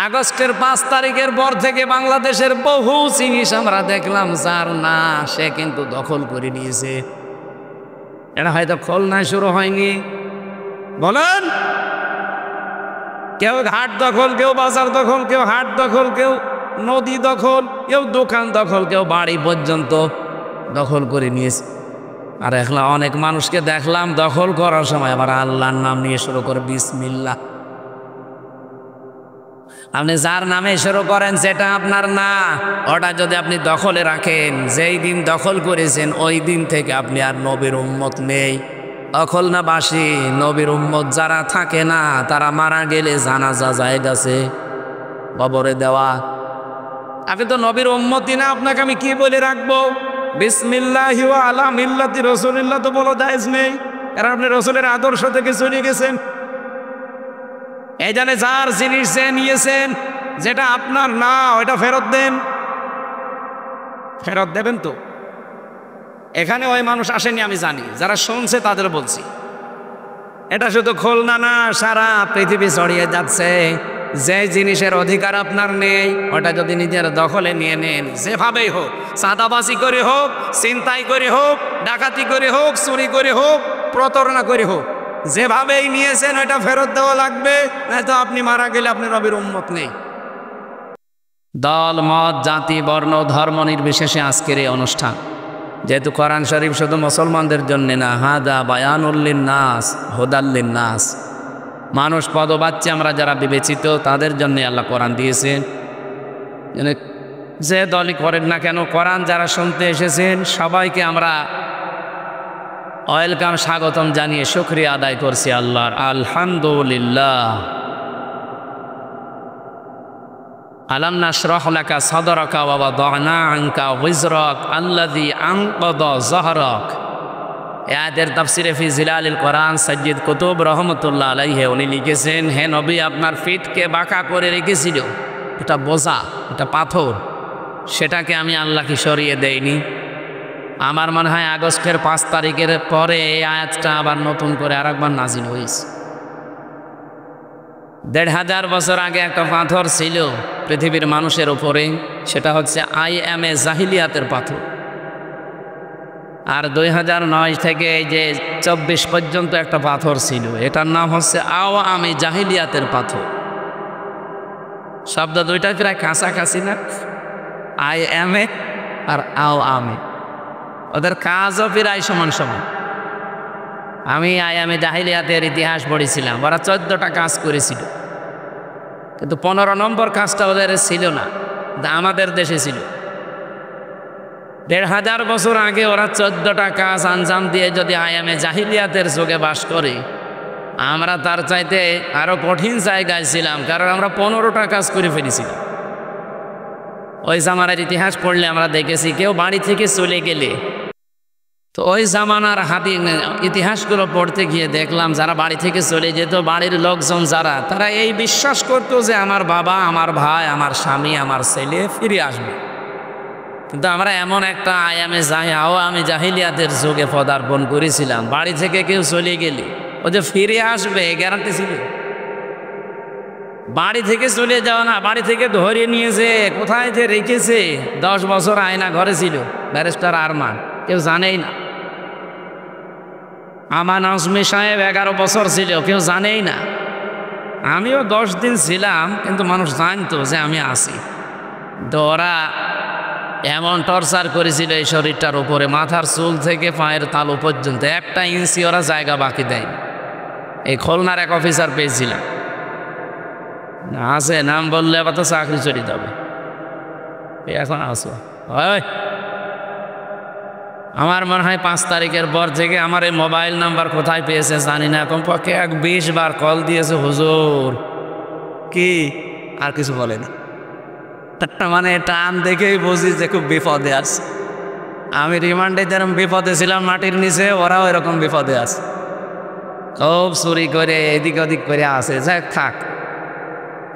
আগস্টের 5 তারিখের পর থেকে বাংলাদেশের বহু জিনিস আমরা দেখলাম যার না সে কিন্তু দখল করে নিয়েছে। এটা হয়তো খুলনায় শুরু হয়নি, বলেন। কেউ ঘাট দখল, কেউ বাজার দখল, কেউ হাট দখল, কেউ নদী দখল, কেউ দোকান দখল, কেউ বাড়ি পর্যন্ত দখল করে নিয়েছে। আর এখন অনেক মানুষকে দেখলাম দখল করার সময় আবার আল্লাহর নাম নিয়ে শুরু করে বিসমিল্লাহ। আপনি যার নামে শুরু করেন সেটা আপনার না, ওটা যদি আপনি দখলে রাখেন, যেই দিন দখল করেছেন ওই দিন থেকে আপনি আর নবীর উম্মত নেই। দখল না বাসি নবীর উম্মত যারা থাকে না তারা মারা গেলে জানাজা যায় গেছে কবরে দেওয়া। আপনি তো নবীর উম্মতই না, আপনাকে আমি কি বলে রাখবো? বিসমিল্লাহি ওয়া আলা মিল্লাতি রাসূলিল্লাহ তো বলা জায়েজ নেই, কারণ আপনি রাসূলের আদর্শ থেকে চলে গেছেন। এই জানে যার জিনিস যে নিয়েছেন যেটা আপনার না ওইটা ফেরত দেন। ফেরত দেবেন তো? এখানে ওই মানুষ আসেনি আমি জানি, যারা শুনছে তাদের বলছি। এটা শুধু খুলনা না, সারা পৃথিবী ছড়িয়ে যাচ্ছে। যে জিনিসের অধিকার আপনার নেই ওটা যদি নিজের দখলে নিয়ে নেন, যেভাবেই হোক, চাঁদাবাজি করে হোক, ছিনতাই করে হোক, ডাকাতি করে হোক, চুরি করে হোক, প্রতারণা করে হোক, যেভাবেই নিয়েছেন ওটা ফেরত দেওয়া লাগবে, নয়তো আপনি মারা গেলে আপনি নবীর উম্মত নেই। দল মত জাতি বর্ণ ধর্ম নির্বিশেষে আজকের এই অনুষ্ঠান, যেহেতু কোরআন শরীফ শুধু মুসলমানদের জন্য না, হাদা বায়ানুল লিন্নাস হুদাল লিন্নাস, মানুষ পদবাচ্চা আমরা যারা বিবেচিত তাদের জন্য আল্লাহ কোরআন দিয়েছেন। যে দলই করেন না কেন, কোরআন যারা শুনতে এসেছেন সবাইকে আমরা ওয়েলকাম, স্বাগতম জানিয়ে শুকরিয়া আদায় করছি আল্লাহর। আলহামদুলিল্লাহ। আলাম নাশরাহ লাকা সাদরাকা ওয়া ওয়াদানা আনকা ওয়িজরাক আল্লাযী আনকাযা যাহরাক। আয়াতের তাফসিরে ফি জিলালিল কোরআন সাইয়্যিদ কুতুব রহমাতুল্লাহ আলাইহি উনি লিখেছেন, হে নবী আপনার ফিটকে বাঁকা করে রেখেছিল, এটা বোঝা, এটা পাথর, সেটাকে আমি আল্লাহকে সরিয়ে দেইনি। আমার মনে হয় আগস্টের 5 তারিখের পরে এই আয়াতটা আবার নতুন করে আরেকবার নাজিল হয়েছে। ১৫০০ বছর আগে একটা পাথর ছিল পৃথিবীর মানুষের উপরে, সেটা হচ্ছে IMA জাহিলিয়াতের পাথর। আর ২০০৯ থেকে এই যে ২৪ পর্যন্ত একটা পাথর ছিল, এটার নাম হচ্ছে আওয়ামী জাহিলিয়াতের পাথর। শব্দ দুইটা প্রায় কাছাকাছি না? IMA আর আওয়ামী, ওদের কাজও প্রায় সমান সমান। আমি IMA জাহিলিয়াতের ইতিহাস পড়েছিলাম, ওরা 14টা কাজ করেছিল, কিন্তু 15 নম্বর কাজটা ওদের ছিল না, আমাদের দেশে ছিল। ১৫০০ বছর আগে ওরা 14টা কাজ আঞ্জাম দিয়ে যদি IMA জাহিলিয়াতের যুগে বাস করে, আমরা তার চাইতে আরো কঠিন জায়গায় ছিলাম, কারণ আমরা 15টা কাজ করে ফেলেছিলাম। ওই জামানার ইতিহাস পড়লে আমরা দেখেছি কেউ বাড়ি থেকে চলে গেলে, তো ওই জামানার ইতিহাসগুলো পড়তে গিয়ে দেখলাম যারা বাড়ি থেকে চলে যেত, বাড়ির লোকজন যারা, তারা এই বিশ্বাস করতো যে আমার বাবা, আমার ভাই, আমার স্বামী, আমার ছেলে ফিরে আসবে। কিন্তু আমরা এমন একটা আওয়ামী জাহিলিয়াতের যুগে পদার্পণ করেছিলাম, বাড়ি থেকে কেউ চলে গেলে ও যে ফিরে আসবে গ্যারান্টি ছিল। বাড়ি থেকে চলে যাওয়া না, বাড়ি থেকে ধরে নিয়েছে, কোথায় যে রেখেছে। 10 বছর আয়না ঘরে ছিল, ব্যারিস্টার আরমান, কেউ জানেই না। আমার আজমি সাহেব 11 বছর ছিল, কেউ জানেই না। আমিও 10 দিন ছিলাম, কিন্তু মানুষ জানতো যে আমি আছি। তো ওরা এমন টর্চার করেছিল এই শরীরটার উপরে, মাথার চুল থেকে পায়ের তালু পর্যন্ত 1 ইঞ্চি ওরা জায়গা বাকি দেয়। এই খুলনার এক অফিসার পেয়েছিলাম, আছে নাম বললে আবার তো চাকরি চলে যাবে। এখন আসো, আমার মনে হয় 5 তারিখের পর থেকে আমার এই মোবাইল নাম্বার কোথায় পেয়েছে জানি না, কমপক্ষে 20 বার কল দিয়েছে। হুজুর কি, আর কিছু বলেনি। মানে টান দেখেই বুঝি যে খুব বিপদে আছে। আমি রিমান্ডে যেরকম বিপদে ছিলাম মাটির নিচে, ওরাও এরকম বিপদে আছে, খুব চুরি করে এদিক ওদিক করে আসে। যাই থাক,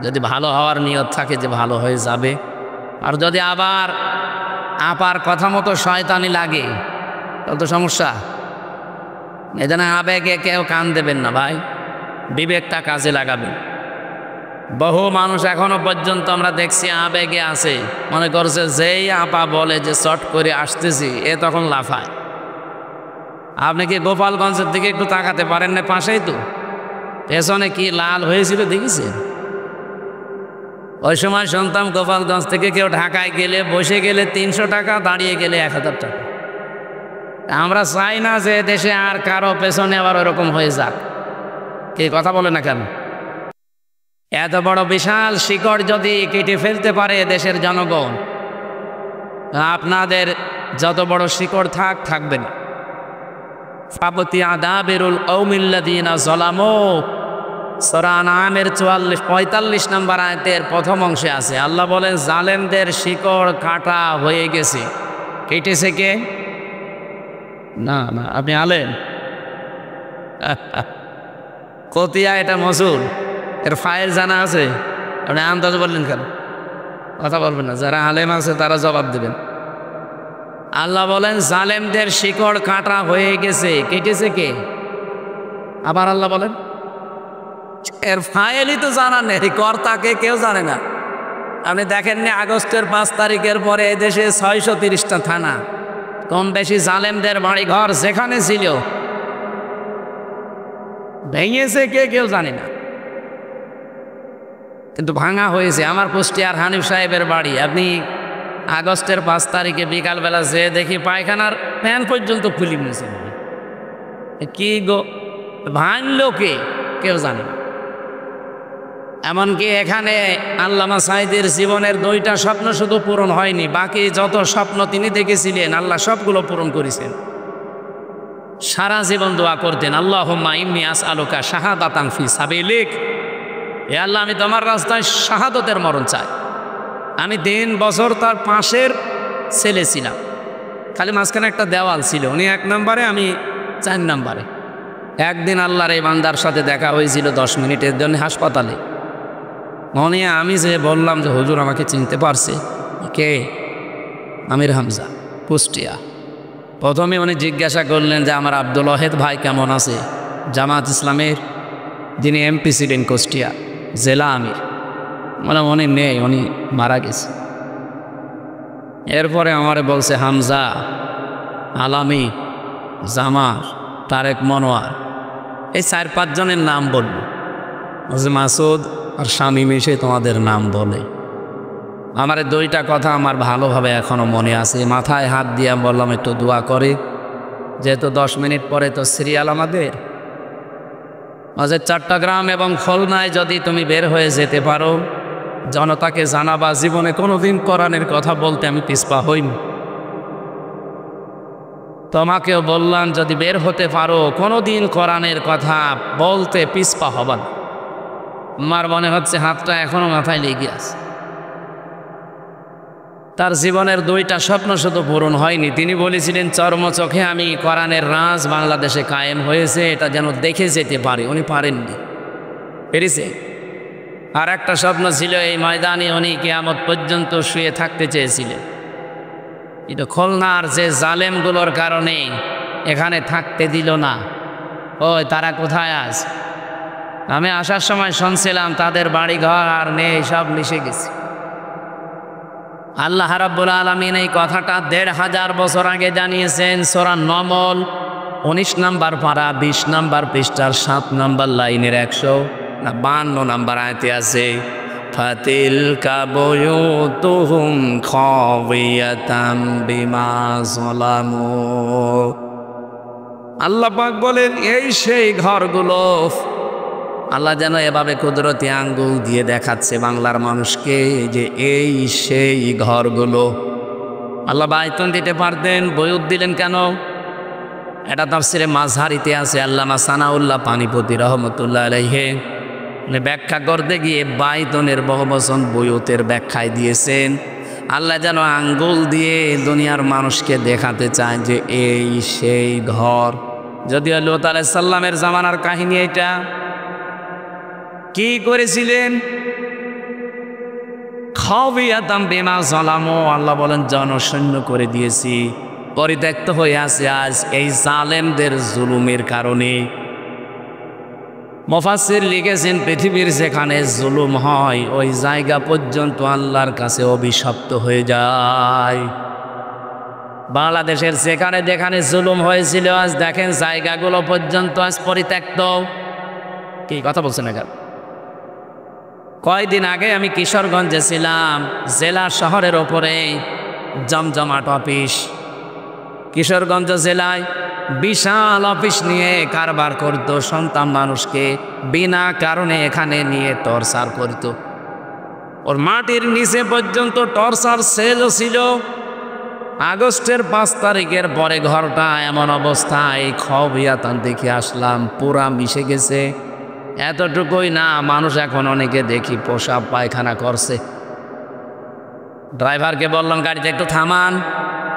যদি ভালো হওয়ার নিয়ত থাকে যে ভালো হয়ে যাবে, আর যদি আবার আপার কথা মতো শয়তানি লাগে তাহলে তো সমস্যা। এজন্য আবেগে কেউ কান দেবেন না ভাই, বিবেকটা কাজে লাগাবেন। বহু মানুষ এখনো পর্যন্ত আমরা দেখছি আবেগে আছে, মনে করছে যেই আপা বলে যে চট করে আসতেছি এ তখন লাফায়। আপনি কি গোপালগঞ্জের দিকে একটু তাকাতে পারেন না? পাশেই তো, পেছনে কি লাল হয়েছিল দেখেছেন? ওই সময় শুনতাম গোপালগঞ্জ থেকে কেউ ঢাকায় গেলে বসে গেলে 300 টাকা, দাঁড়িয়ে গেলে 1000 টাকা। আমরা চাই না যে দেশে আর কারো পেছনে আবার ওরকম হয়ে যাক। কে কথা বলে না কেন? এত বড় বিশাল শিকড় যদি কেটে ফেলতে পারে দেশের জনগণ, আপনাদের যত বড় শিকড় থাকবে না। ফাবতি আদাবিরুল কওমিল্লাযিনা যালামু, সূরা আনআমের 45 নম্বর আয়াতের প্রথম অংশে আছে। আল্লাহ বলেন জালেমদের শিকড় কাটা হয়ে গেছে। কেটেছে কে? না না, আপনি আলেন কতিয়া, এটা মসুর, এর ফাইল জানা আছে? আপনি আন্দাজ বললেন কেন? কথা বলবেন না, যারা আলেম আছে তারা জবাব দেবেন। আল্লাহ বলেন জালেমদের শিকড় কাটা হয়ে গেছে। কেটেছে কে? আবার আল্লাহ বলেন এর ফাইলই তো জানা নেই, কর্তাকে কেউ জানে না। আপনি দেখেননি আগস্টের 5 তারিখের পরে এদেশে 630টা থানা, কম বেশি জালেমদের বাড়ি ঘর যেখানে ছিল ভেঙেছে কে কেউ জানে না, কিন্তু ভাঙা হয়েছে। আমার কুষ্টিয়ার হানিফ সাহেবের বাড়ি, আপনি আগস্টের 5 তারিখে বিকালবেলা যে দেখি পায়খানার ফ্যান পর্যন্ত খুলি নিয়েছে। কি গো, ভাঙলো কে কেউ জানে না। এমনকি এখানে আল্লামা সাঈদীর জীবনের 2টা স্বপ্ন শুধু পূরণ হয়নি, বাকি যত স্বপ্ন তিনি দেখেছিলেন আল্লাহ সবগুলো পূরণ করেছেন। সারা জীবন দোয়া করতেন, আল্লাহুম্মা ইন্নী আসআলুকা শাহাদাতান ফি সাবিলিক, এ আল্লাহ আমি তোমার রাস্তায় শাহাদতের মরণ চাই। আমি 3 বছর তার পাশের ছেলে ছিলাম, খালি মাঝখানে একটা দেওয়াল ছিল, উনি 1 নম্বরে আমি 4 নম্বরে। একদিন আল্লাহর এই বান্দার সাথে দেখা হয়েছিল 10 মিনিটের জন্য হাসপাতালে। মনে আমি যে বললাম যে হুজুর আমাকে চিনতে পারছে। কে? আমির হামজা, কুষ্টিয়া। প্রথমে উনি জিজ্ঞাসা করলেন যে আমার আব্দুল ওয়াহেদ ভাই কেমন আছে, জামাত ইসলামের যিনি এমপি ছিলেন কুষ্টিয়া জেলা আমির। মানে উনি নেই, উনি মারা গেছে। এরপরে আমারে বলছে হামজা, আলামি, জামার, তারেক মনোয়ার, এই 4-5 জনের নাম বলল। বলছে মাসুদ আর শামীম এসে তোমাদের নাম বলে। আমার 2টা কথা আমার ভালোভাবে এখনো মনে আছে। মাথায় হাত দিয়ে বললাম একটু দোয়া করে, যেহেতু 10 মিনিট পরে তো সিরিয়াল আমাদের। চট্টগ্রাম এবং খুলনায় যদি তুমি বের হয়ে যেতে পারো, জনতাকে জানাবা জীবনে কোনোদিন কোরআনের কথা বলতে আমি পিছপা হইনি। তোমাকেও বললাম যদি বের হতে পারো কোনোদিন কোরআনের কথা বলতে পিছপা হবা না। আমার মনে হচ্ছে হাতটা এখনো মাথায় লেগে আছে। তার জীবনের 2টা স্বপ্ন শুধু পূরণ হয়নি, তিনি বলেছিলেন চর্মচোখে আমি কোরআনের রাজ বাংলাদেশে কায়েম হয়েছে এটা যেন দেখে যেতে পারে। উনি পারেননি, পেরেছে। আর একটা স্বপ্ন ছিল এই ময়দানে উনি কিয়ামত পর্যন্ত শুয়ে থাকতে চেয়েছিলেন। কিন্তু খুলনার যে জালেমগুলোর কারণে এখানে থাকতে দিল না। ওই তারা কোথায় আছে? আমি আসার সময় শুনছিলাম তাদের বাড়ি ঘর আর নেই, সব মিশে গেছে। আল্লাহ রাব্বুল আলামিন এই কথাটা 1500 বছর আগে জানিয়েছেন। সূরা নমল 19 নম্বর পারা 20 নম্বর পৃষ্ঠার 7 নম্বর লাইনের 152 নম্বর আয়াতে আছে, ফাতিলকা বুয়ুতুহুম খাওয়িয়াতাম বিমা যালামু। আল্লাহ পাক বলেন এই সেই ঘরগুলো। আল্লাহ যেন এভাবে কুদরতি আঙ্গুল দিয়ে দেখাচ্ছে বাংলার মানুষকে যে এই সেই ঘরগুলো। আল্লাহ বাইতুন দিতে পারতেন, বয়ুত দিলেন কেন? এটা তাফসিরে মাযহারিতে আছে। আল্লামা সানাউল্লাহ পানিপতি রহমতুল্লাহ আলাইহি ব্যাখ্যা করতে গিয়ে বাইতুনের বহুবচন বয়ুতের ব্যাখ্যায় দিয়েছেন। আল্লাহ যেন আঙ্গুল দিয়ে দুনিয়ার মানুষকে দেখাতে চায় যে এই সেই ঘর। যদিও লূত আলাইহিস সালামের জামানার কাহিনী এটা। কি করেছিলেন? খাওয়িয়াতাম বিমা যালামু, আল্লাহ বলেন জনশূন্য করে দিয়েছি, পরিত্যক্ত হয়ে আছে আজ এই জালেমদের জুলুমের কারণে। মুফাসসির লিখেছেন পৃথিবীর যেখানে জুলুম হয় ওই জায়গা পর্যন্ত আল্লাহর কাছে অভিশপ্ত হয়ে যায়। বাংলাদেশের যেখানে যেখানে জুলুম হয়েছিল আজ দেখেন জায়গাগুলো পর্যন্ত আজ পরিত্যক্ত। কি কথা বলছেন এখানে? কয়েকদিন আগে আমি কিশোরগঞ্জে ছিলাম, জেলা শহরের ওপরে জমজমাট অফিস। কিশোরগঞ্জ জেলায় বিশাল অফিস নিয়ে কারবার করত, সন্তান মানুষকে বিনা কারণে এখানে নিয়ে টর্চার করত। ওর মাটির নিচে পর্যন্ত টর্চার সেলও ছিল। আগস্টের 5 তারিখের পরে ঘরটা এমন অবস্থায় খবিয়াতান দেখে আসলাম, পুরা মিশে গেছে। এতটুকুই না, মানুষ এখন অনেকে দেখি পোশাক পায়খানা করছে। ড্রাইভারকে বললাম গাড়িতে একটু থামান,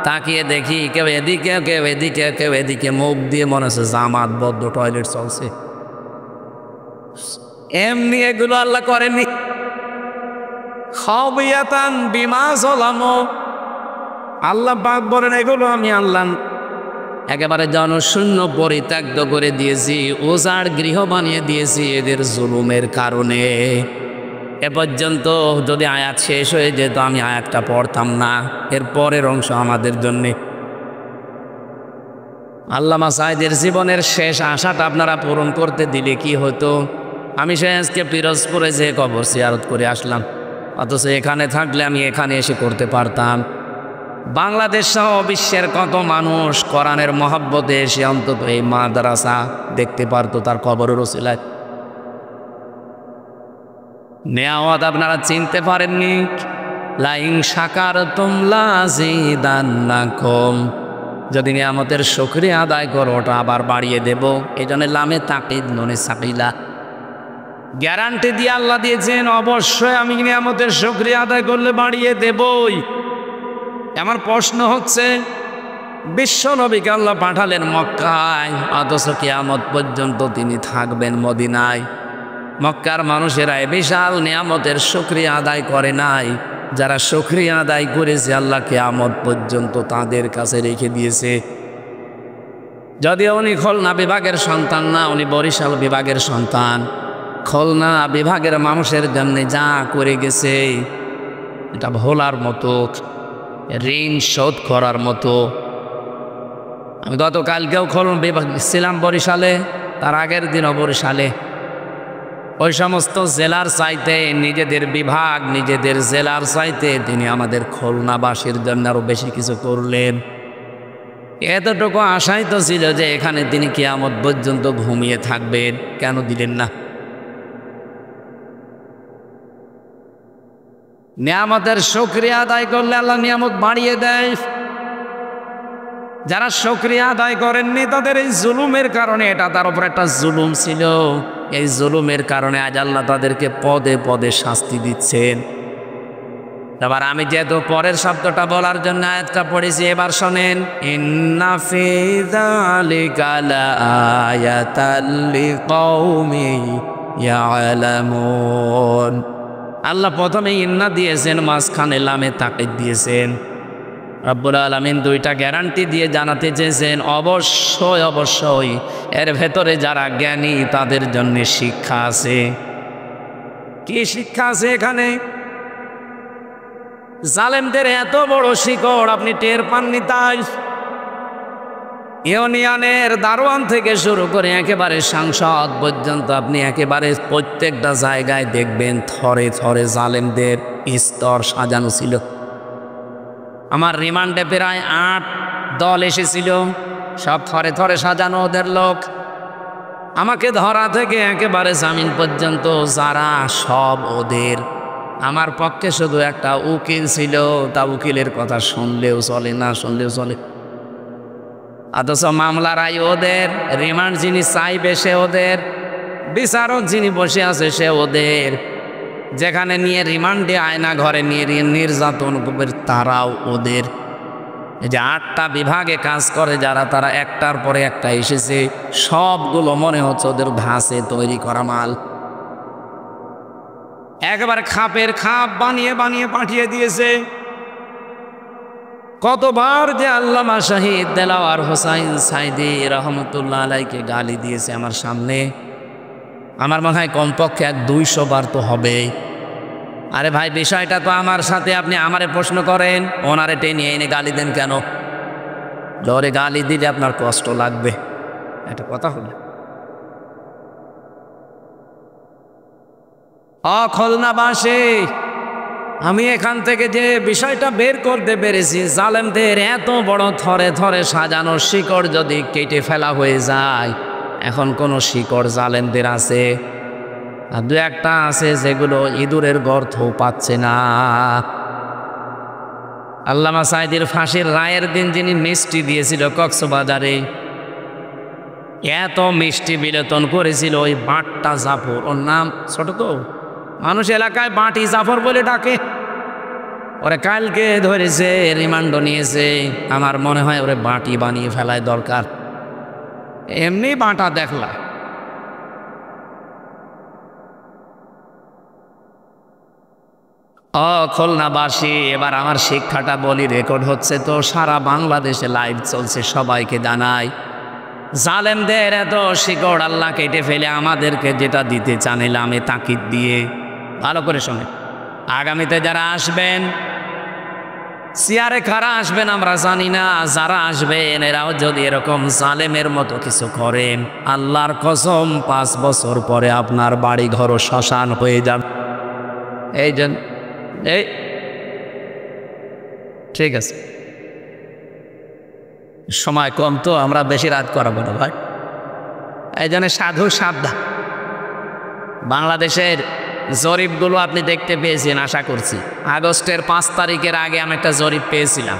তাকিয়ে দেখি কেউ এদিকে কেউ এদিকে কেউ এদিকে, মুখ দিয়ে মনে হচ্ছে জামাতবদ্ধ টয়লেট চলছে। এমনি এগুলো আল্লাহ করেননি। খবিয়াতান বিমা চলামো, আল্লাহ পাক বলেন এগুলো আমি আল্লাহ একেবারে জনশূন্য পরিত্যক্ত করে দিয়েছি, ওজার গৃহ বানিয়ে দিয়েছি এদের জুলুমের কারণে। এ পর্যন্ত যদি আয়াত শেষ হয়ে যেত আমি আয়াতটা পড়তাম না, এর পরের অংশ আমাদের জন্যে। আল্লামা সাঈদের জীবনের শেষ আশাটা আপনারা পূরণ করতে দিলে কি হতো? আমি সে আজকে পিরোজপুরে যে কবর জিয়ারত করে আসলাম, অথচ এখানে থাকলে আমি এখানে এসে করতে পারতাম। বাংলাদেশ সহ বিশ্বের কত মানুষ কোরআনের মহব্বতে এসে অন্তত এই মাদ্রাসা দেখতে পারতো তার কবরের ওসিলায়। নেয়ামত আপনারা চিনতে পারেননি। লাইন শাকারতুম লাযিদান্নাকুম, যদি নিয়ামতের শুকরিয়া আদায় করো ওটা আবার বাড়িয়ে দেব। এই জন্য লামে তাকিদ নুনে সাকিলা, গ্যারান্টি দিয়ে আল্লাহ দিয়েছেন অবশ্যই আমি নিয়ামতের শুকরিয়া আদায় করলে বাড়িয়ে দেবই। আমার প্রশ্ন হচ্ছে, বিশ্ব নবীকে আল্লাহ পাঠালেন মক্কায়, অথচ কিয়ামত পর্যন্ত তিনি থাকবেন মদিনায়। মক্কার মানুষেরা বিশাল নিয়ামতের শুকরিয়া আদায় করে নাই। যারা শুকরিয়া আদায় করেছে আল্লাহ কিয়ামত পর্যন্ত তাদের কাছে রেখে দিয়েছে। যদিও উনি খুলনা বিভাগের সন্তান না, উনি বরিশাল বিভাগের সন্তান। খুলনা বিভাগের মানুষের জন্য যা করে গেছে এটা ভোলার মতো, ঋণ শোধ করার মতো। আমি গতকালকেও খুলনা বিভাগ ছিলাম বরিশালে, তার আগের দিনও বরিশালে। ওই সমস্ত জেলার চাইতে নিজেদের বিভাগ নিজেদের জেলার চাইতে তিনি আমাদের খুলনাবাসীর জন্য আরও বেশি কিছু করলেন। এতটুকু আশাই তো ছিল যে এখানে তিনি কিয়ামত পর্যন্ত ঘুমিয়ে থাকবেন, কেন দিলেন না? নিয়ামতের শুকরিয়া আদায় করলে আল্লাহ নিয়ামত বাড়িয়ে দেয়। যারা শুকরিয়া আদায় করেননি তাদের এই জুলুমের কারণে, এটা তার উপর একটা জুলুম ছিল, এই জুলুমের কারণে আজ আল্লাহ তাদেরকে পদে পদে শাস্তি দিচ্ছেন। এবার আমি যেহেতু পরের শব্দটা বলার জন্য আয়াতটা পড়েছি, এবার শোনেন। ইন্না ফি যালিকা লাআয়াতাল লিকাউমিন ইয়ালামুন। আল্লাহ প্রথমে ইন্না দিয়েছেন, মাঝখানে লামে তাকিদ দিয়েছেন। রব্বুল আলামিন দুইটা গ্যারান্টি দিয়ে জানাতে চেয়েছেন অবশ্যই অবশ্যই এর ভেতরে যারা জ্ঞানী তাদের জন্য শিক্ষা আছে। কি শিক্ষা আছে এখানে? জালেমদের এত বড় শিকড় আপনি টের পাননি তাই? ইউনিয়নের দারোয়ান থেকে শুরু করে একেবারে সাংসদ পর্যন্ত আপনি একেবারে প্রত্যেকটা জায়গায় দেখবেন থরে থরে জালেমদের স্তর সাজানো ছিল। আমার রিমান্ডে প্রায় 8 দল এসেছিল, সব থরে থরে সাজানো ওদের লোক। আমাকে ধরা থেকে একেবারে জামিন পর্যন্ত যারা, সব ওদের। আমার পক্ষে শুধু একটা উকিল ছিল, তা উকিলের কথা শুনলেও চলে না শুনলেও চলে। অথচ মামলার আয় ওদের, রিমান্ড যিনি চাইবে সে ওদের, বিচারক যিনি বসে আছে সে ওদের, যেখানে নিয়ে রিমান্ডে আয়না ঘরে নিয়ে নির্যাতন করবে তারাও ওদের। এই যে 8টা বিভাগে কাজ করে যারা, তারা একটার পরে একটা এসেছে, সবগুলো মনে হচ্ছে ওদের ধাঁচে তৈরি করা মাল। একেবারে খাপের খাপ বানিয়ে বানিয়ে পাঠিয়ে দিয়েছে। কতবার যে আল্লামা শহীদ দেলাওয়ার হোসাইন সাইদি রহমতুল্লাহ আলাইকে গালি দিয়েছে আমার সামনে। আমার মনে হয় কমপক্ষে 200 বার তো হবে। আরে ভাই, বিষয়টা তো আমার সাথে, আপনি আমারে প্রশ্ন করেন, ওনারে টেনে এনে গালি দেন কেন? জোরে গালি দিলে আপনার কষ্ট লাগবে, এটা কথা হলো। খুলনাবাসী, আমি এখান থেকে যে বিষয়টা বের করতে পেরেছি, জালেমদের এত বড় থরে থরে সাজানো শিকড় যদি কেটে ফেলা হয়ে যায়, এখন কোনো শিকড় জালেমদের আছে? আর দু একটা আছে যেগুলো ইঁদুরের গর্ত পাচ্ছে না। আল্লামা সাঈদীর ফাঁসির রায়ের দিন যিনি মিষ্টি দিয়েছিল কক্সবাজারে, এত মিষ্টি বিলেতন করেছিল ওই বাঁটটা জাফর, ওর নাম ছোট তো, মানুষ এলাকায় বাঁটি জাফর বলে ডাকে। ওরে কালকে ধরেছে, রিমান্ড নিয়েছে। আমার মনে হয় ওরে বাঁটি বানিয়ে ফেলায় দরকার, এমনি বাঁটা দেখলা। খুলনাবাসী, এবার আমার শিক্ষাটা বলি, রেকর্ড হচ্ছে তো, সারা বাংলাদেশে লাইভ চলছে, সবাইকে জানাই, জালেমদের এত শিকড় আল্লাহ কেটে ফেলে আমাদেরকে যেটা দিতে চান, এলামে তাকিদ দিয়ে ভালো করে শোনে। আগামীতে যারা আসবেন, চেয়ারে কারা আসবেন আমরা জানি না, যারা আসবেন এরাও যদি এরকম জালেমের মতো কিছু করেন, আল্লাহর কসম 5 বছর পরে আপনার বাড়ি ঘর শ্মশান হয়ে যাবে। এই জন্য এই ঠিক আছে, সময় কম তো, আমরা বেশি রাত করাবো না ভাই। এই জন্য সাধু সাবধান। বাংলাদেশের জরিপগুলো আপনি দেখতে পেয়েছেন আশা করছি। আগস্টের 5 তারিখের আগে আমি একটা জরিপ পেয়েছিলাম।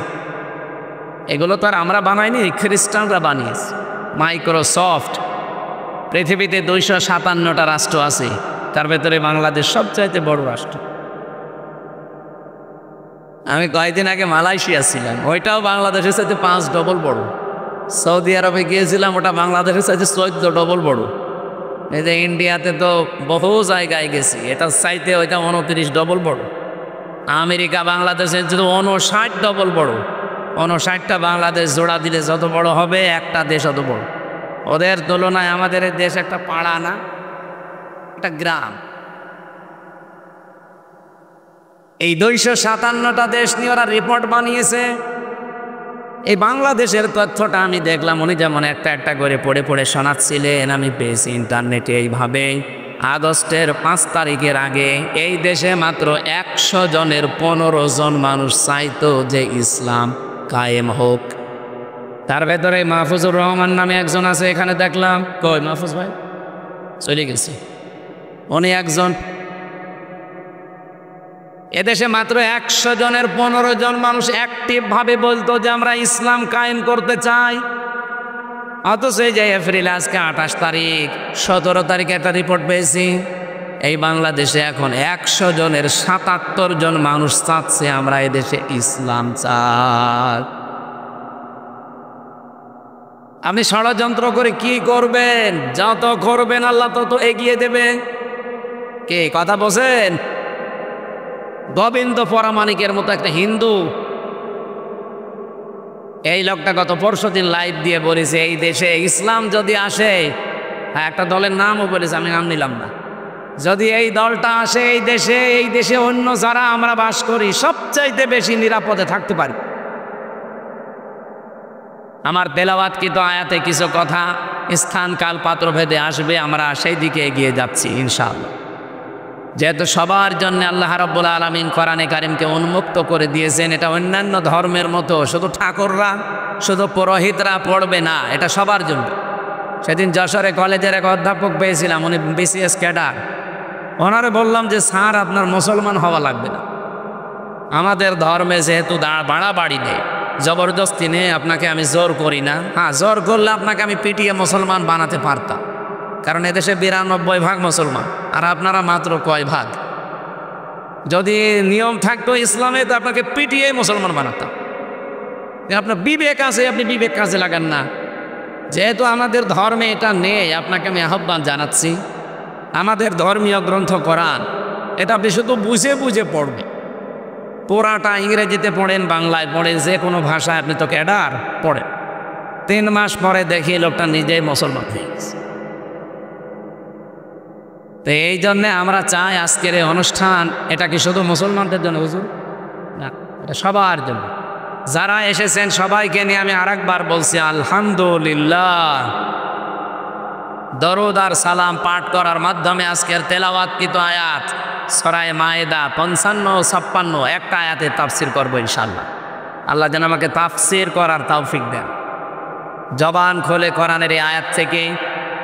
এগুলো তো আর আমরা বানাইনি, খ্রিস্টানরা বানিয়েছে। মাইক্রোসফট, পৃথিবীতে 257টা রাষ্ট্র আছে, তার ভেতরে বাংলাদেশ সবচাইতে বড় রাষ্ট্র। আমি কয়েকদিন আগে মালয়েশিয়া ছিলাম, ওইটাও বাংলাদেশের চাইতে 5 ডবল বড়। সৌদি আরবে গিয়েছিলাম, ওটা বাংলাদেশের চাইতে 14 ডবল বড়। এই যে ইন্ডিয়াতে তো বহু জায়গায় গেছি, এটার চাইতে ওইটা 29 ডবল বড়। আমেরিকা বাংলাদেশের যদি 59 ডবল বড়। 59টা বাংলাদেশ জোড়া দিলে যত বড় হবে, একটা দেশ অত বড়। ওদের তুলনায় আমাদের এই দেশ একটা পাড়া না, একটা গ্রাম। এই 257টা দেশ নিয়ে ওরা রিপোর্ট বানিয়েছে। এই বাংলাদেশের তথ্যটা আমি দেখলাম, উনি যেমন একটা একটা করে পড়ে পড়ে শোনাচ্ছিলেন, আমি পেয়েছি ইন্টারনেটে এইভাবে। আগস্টের 5 তারিখের আগে এই দেশে মাত্র 100 জনের 15 জন মানুষ চাইতো যে ইসলাম কায়েম হোক। তার ভেতরে মাহফুজুর রহমান নামে একজন আছে, এখানে দেখলাম। কই মাহফুজ ভাই? চলে গেছে। উনি একজন। এদেশে মাত্র 100 জনের 15 জন মানুষ অ্যাক্টিভ ভাবে বলতো যে আমরা ইসলাম কায়েম করতে চাই। অথচ এই যে এপ্রিল, আজকে 28 তারিখ, 17 তারিখে একটা রিপোর্ট পেয়েছি, এই বাংলাদেশে এখন 100 জনের 77 জন মানুষ চাচ্ছে আমরা এদেশে ইসলাম চাই। আপনি ষড়যন্ত্র করে কি করবেন? যত করবেন আল্লাহ তত এগিয়ে দেবে। কে কথা বলছেন? গোবিন্দ পরামানিকের মতো একটা হিন্দু, এই লোকটা গত পরশুদিন লাইভ দিয়ে বলেছে এই দেশে ইসলাম যদি আসে, একটা দলের নামও বলেছে, আমি নাম নিলাম না, যদি এই দলটা আসে এই দেশে অন্য যারা আমরা বাস করি সবচাইতে বেশি নিরাপদে থাকতে পারি। আমার তেলাওয়াতকৃত আয়াতে কিছু কথা স্থান কাল পাত্র ভেদে আসবে, আমরা সেই দিকে এগিয়ে যাচ্ছি ইনশাআল্লাহ। যেহেতু সবার জন্য আল্লাহ রাব্বুল আলামিন কোরআনে কারিমকে উন্মুক্ত করে দিয়েছেন, এটা অন্যান্য ধর্মের মতো শুধু ঠাকুররা, শুধু পুরোহিতরা পড়বে না, এটা সবার জন্য। সেদিন যশোরে কলেজের এক অধ্যাপক পেয়েছিলাম, উনি বিসিএস ক্যাডার। ওনারে বললাম যে স্যার আপনার মুসলমান হওয়া লাগবে না, আমাদের ধর্মে যেহেতু বাড়াবাড়ি নেই, জবরদস্তি নেই, আপনাকে আমি জোর করি না। হ্যাঁ, জোর করলে আপনাকে আমি পিটিয়ে মুসলমান বানাতে পারতাম, কারণ এদেশে 92% মুসলমান, আর আপনারা মাত্র কয় ভাগ। যদি নিয়ম থাকতো ইসলামে তো আপনাকে পিটিয়ে মুসলমান বানাতাম। আপনার বিবেক আছে, আপনি বিবেক কাজে লাগান না। যেহেতু আমাদের ধর্মে এটা নেই, আপনাকে আমি আহ্বান জানাচ্ছি, আমাদের ধর্মীয় গ্রন্থ কোরআন, এটা আপনি শুধু বুঝে বুঝে পড়বেন। পুরাটা ইংরেজিতে পড়েন, বাংলায় পড়েন, যে কোনো ভাষায় আপনি তো ক্যাডার পড়েন। 3 মাস পরে দেখি লোকটা নিজেই মুসলমান হয়ে গেছে। তো এই জন্যে আমরা চাই আজকের এই অনুষ্ঠান, এটা কি শুধু মুসলমানদের জন্য হুজুর? না, এটা সবার জন্য। যারা এসেছেন সবাইকে নিয়ে আমি আরেকবার বলছি আলহামদুলিল্লাহ। দরুদ আর সালাম পাঠ করার মাধ্যমে আজকের তেলাওয়াতকৃত আয়াত সূরা মায়েদা 55-56 একটা আয়াতে তাফসির করবো ইনশাআল্লাহ। আল্লাহ যেন আমাকে তাফসির করার তৌফিক দেন। জবান খোলে কোরআনের এই আয়াত থেকে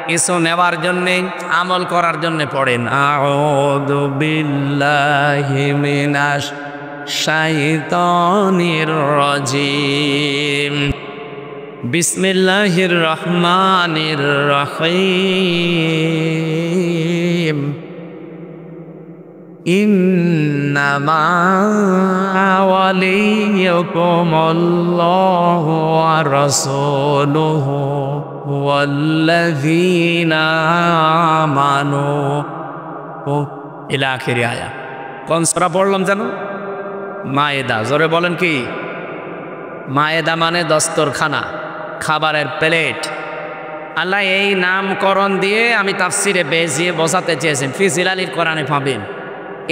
কিছু নেওয়ার জন্যে, আমল করার জন্যে পড়েন আউযু বিল্লাহি মিনাশ শাইতানির রাজিম বিসমিল্লাহির রহমানির রহিম ইন্নামা ওয়ালিয়্যুকুমুল্লাহু ওয়া রাসূলুহু ওয়াল্লাযীনা আমানু ইলা আখির আয়াত। কোন সূরা পড়লাম জানো? মায়েদা। জোরে বলেন কি? মায়েদা মানে দস্তরখানা, খাবারের প্লেট। আল্লাহ এই নামকরণ দিয়ে আমি তাফসিরে বেজিয়ে বোঝাতে চেয়েছেন, ফি জিলালিল কোরআনে পাবেন।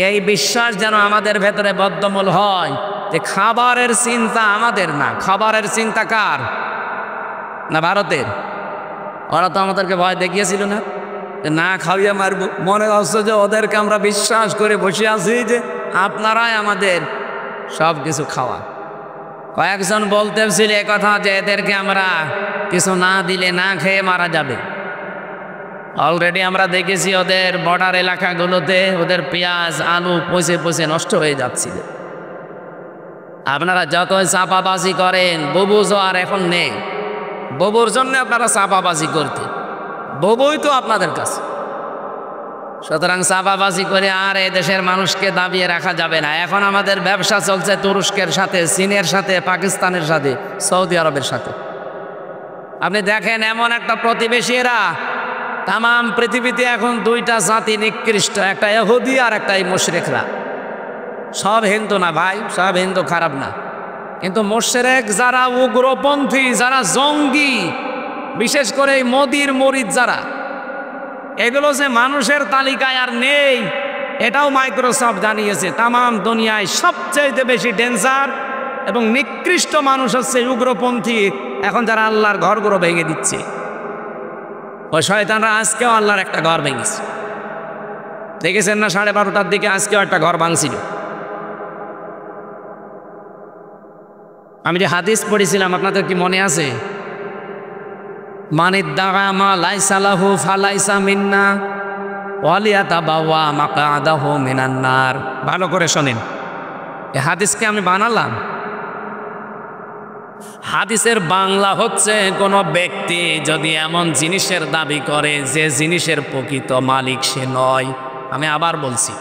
এই বিশ্বাস যেন আমাদের ভেতরে বদ্ধমূল হয় যে খাবারের চিন্তা আমাদের না, খাবারের চিন্তা কার? না ভারতের। ওরা তো আমাদেরকে ভয় দেখিয়েছিল না, যে না খাইয়ে মারব। মনে হচ্ছে যে ওদেরকে আমরা বিশ্বাস করে বসে আছি যে আপনারাই আমাদের সব কিছু খাওয়া। কয়েকজন বলতেছিল এ কথা যে এদেরকে আমরা কিছু না দিলে না খেয়ে মারা যাবে। অলরেডি আমরা দেখেছি ওদের বর্ডার এলাকাগুলোতে ওদের পেঁয়াজ আলু পচে পচে নষ্ট হয়ে যাচ্ছিল। আপনারা যতই চাপাবাজি করেন, বুবু আর এখন নেই, বুবুর জন্য আপনারা চাপাবাজি করতে, বুবুই তো আপনাদের কাছে। সুতরাং চাপাবাজি করে আর এই দেশের মানুষকে দাবিয়ে রাখা যাবে না। এখন আমাদের ব্যবসা চলছে তুরস্কের সাথে, চীনের সাথে, পাকিস্তানের সাথে, সৌদি আরবের সাথে। আপনি দেখেন এমন একটা প্রতিবেশী এরা, তাম পৃথিবীতে এখন দুইটা জাতি নিকৃষ্ট, একটা ইহুদি আর একটা এই মুশরিকরা। সব হিন্দু না ভাই, সব হিন্দু খারাপ না, কিন্তু মুশরিক যারা উগ্রপন্থী, যারা জঙ্গি, বিশেষ করে এই মোদির মরিদ যারা, এগুলো যে মানুষের তালিকায় আর নেই এটাও মাইক্রোসফট জানিয়েছে। তাম দুনিয়ায় সবচেয়ে বেশি ডেঞ্জার এবং নিকৃষ্ট মানুষ হচ্ছে উগ্রপন্থী, এখন যারা আল্লাহর ঘরগুলো ভেঙে দিচ্ছে। ওই শয়তানরা আজকেও আল্লাহর একটা ঘর ভেঙেছে, দেখেছেন না? 12:30টার দিকে আজকেও একটা ঘর ভাঙছিল। আমি যে হাদিস পড়েছিলাম আপনাদের কি মনে আছে? মানিদ্দাগা মা লাইসা লাহু ফালাইসা মিন্না ওয়ালিয়াতাবাওয়া মাকআদাহু মিনান নার। ভালো করে শোনেন, এই হাদিসকে আমি বানালাম। হাদিসের বাংলা হচ্ছে, কোন ব্যক্তি যদি এমন জিনিসের দাবি করে যে জিনিসের প্রকৃত মালিক সে নয়। আমি আবার বলছি,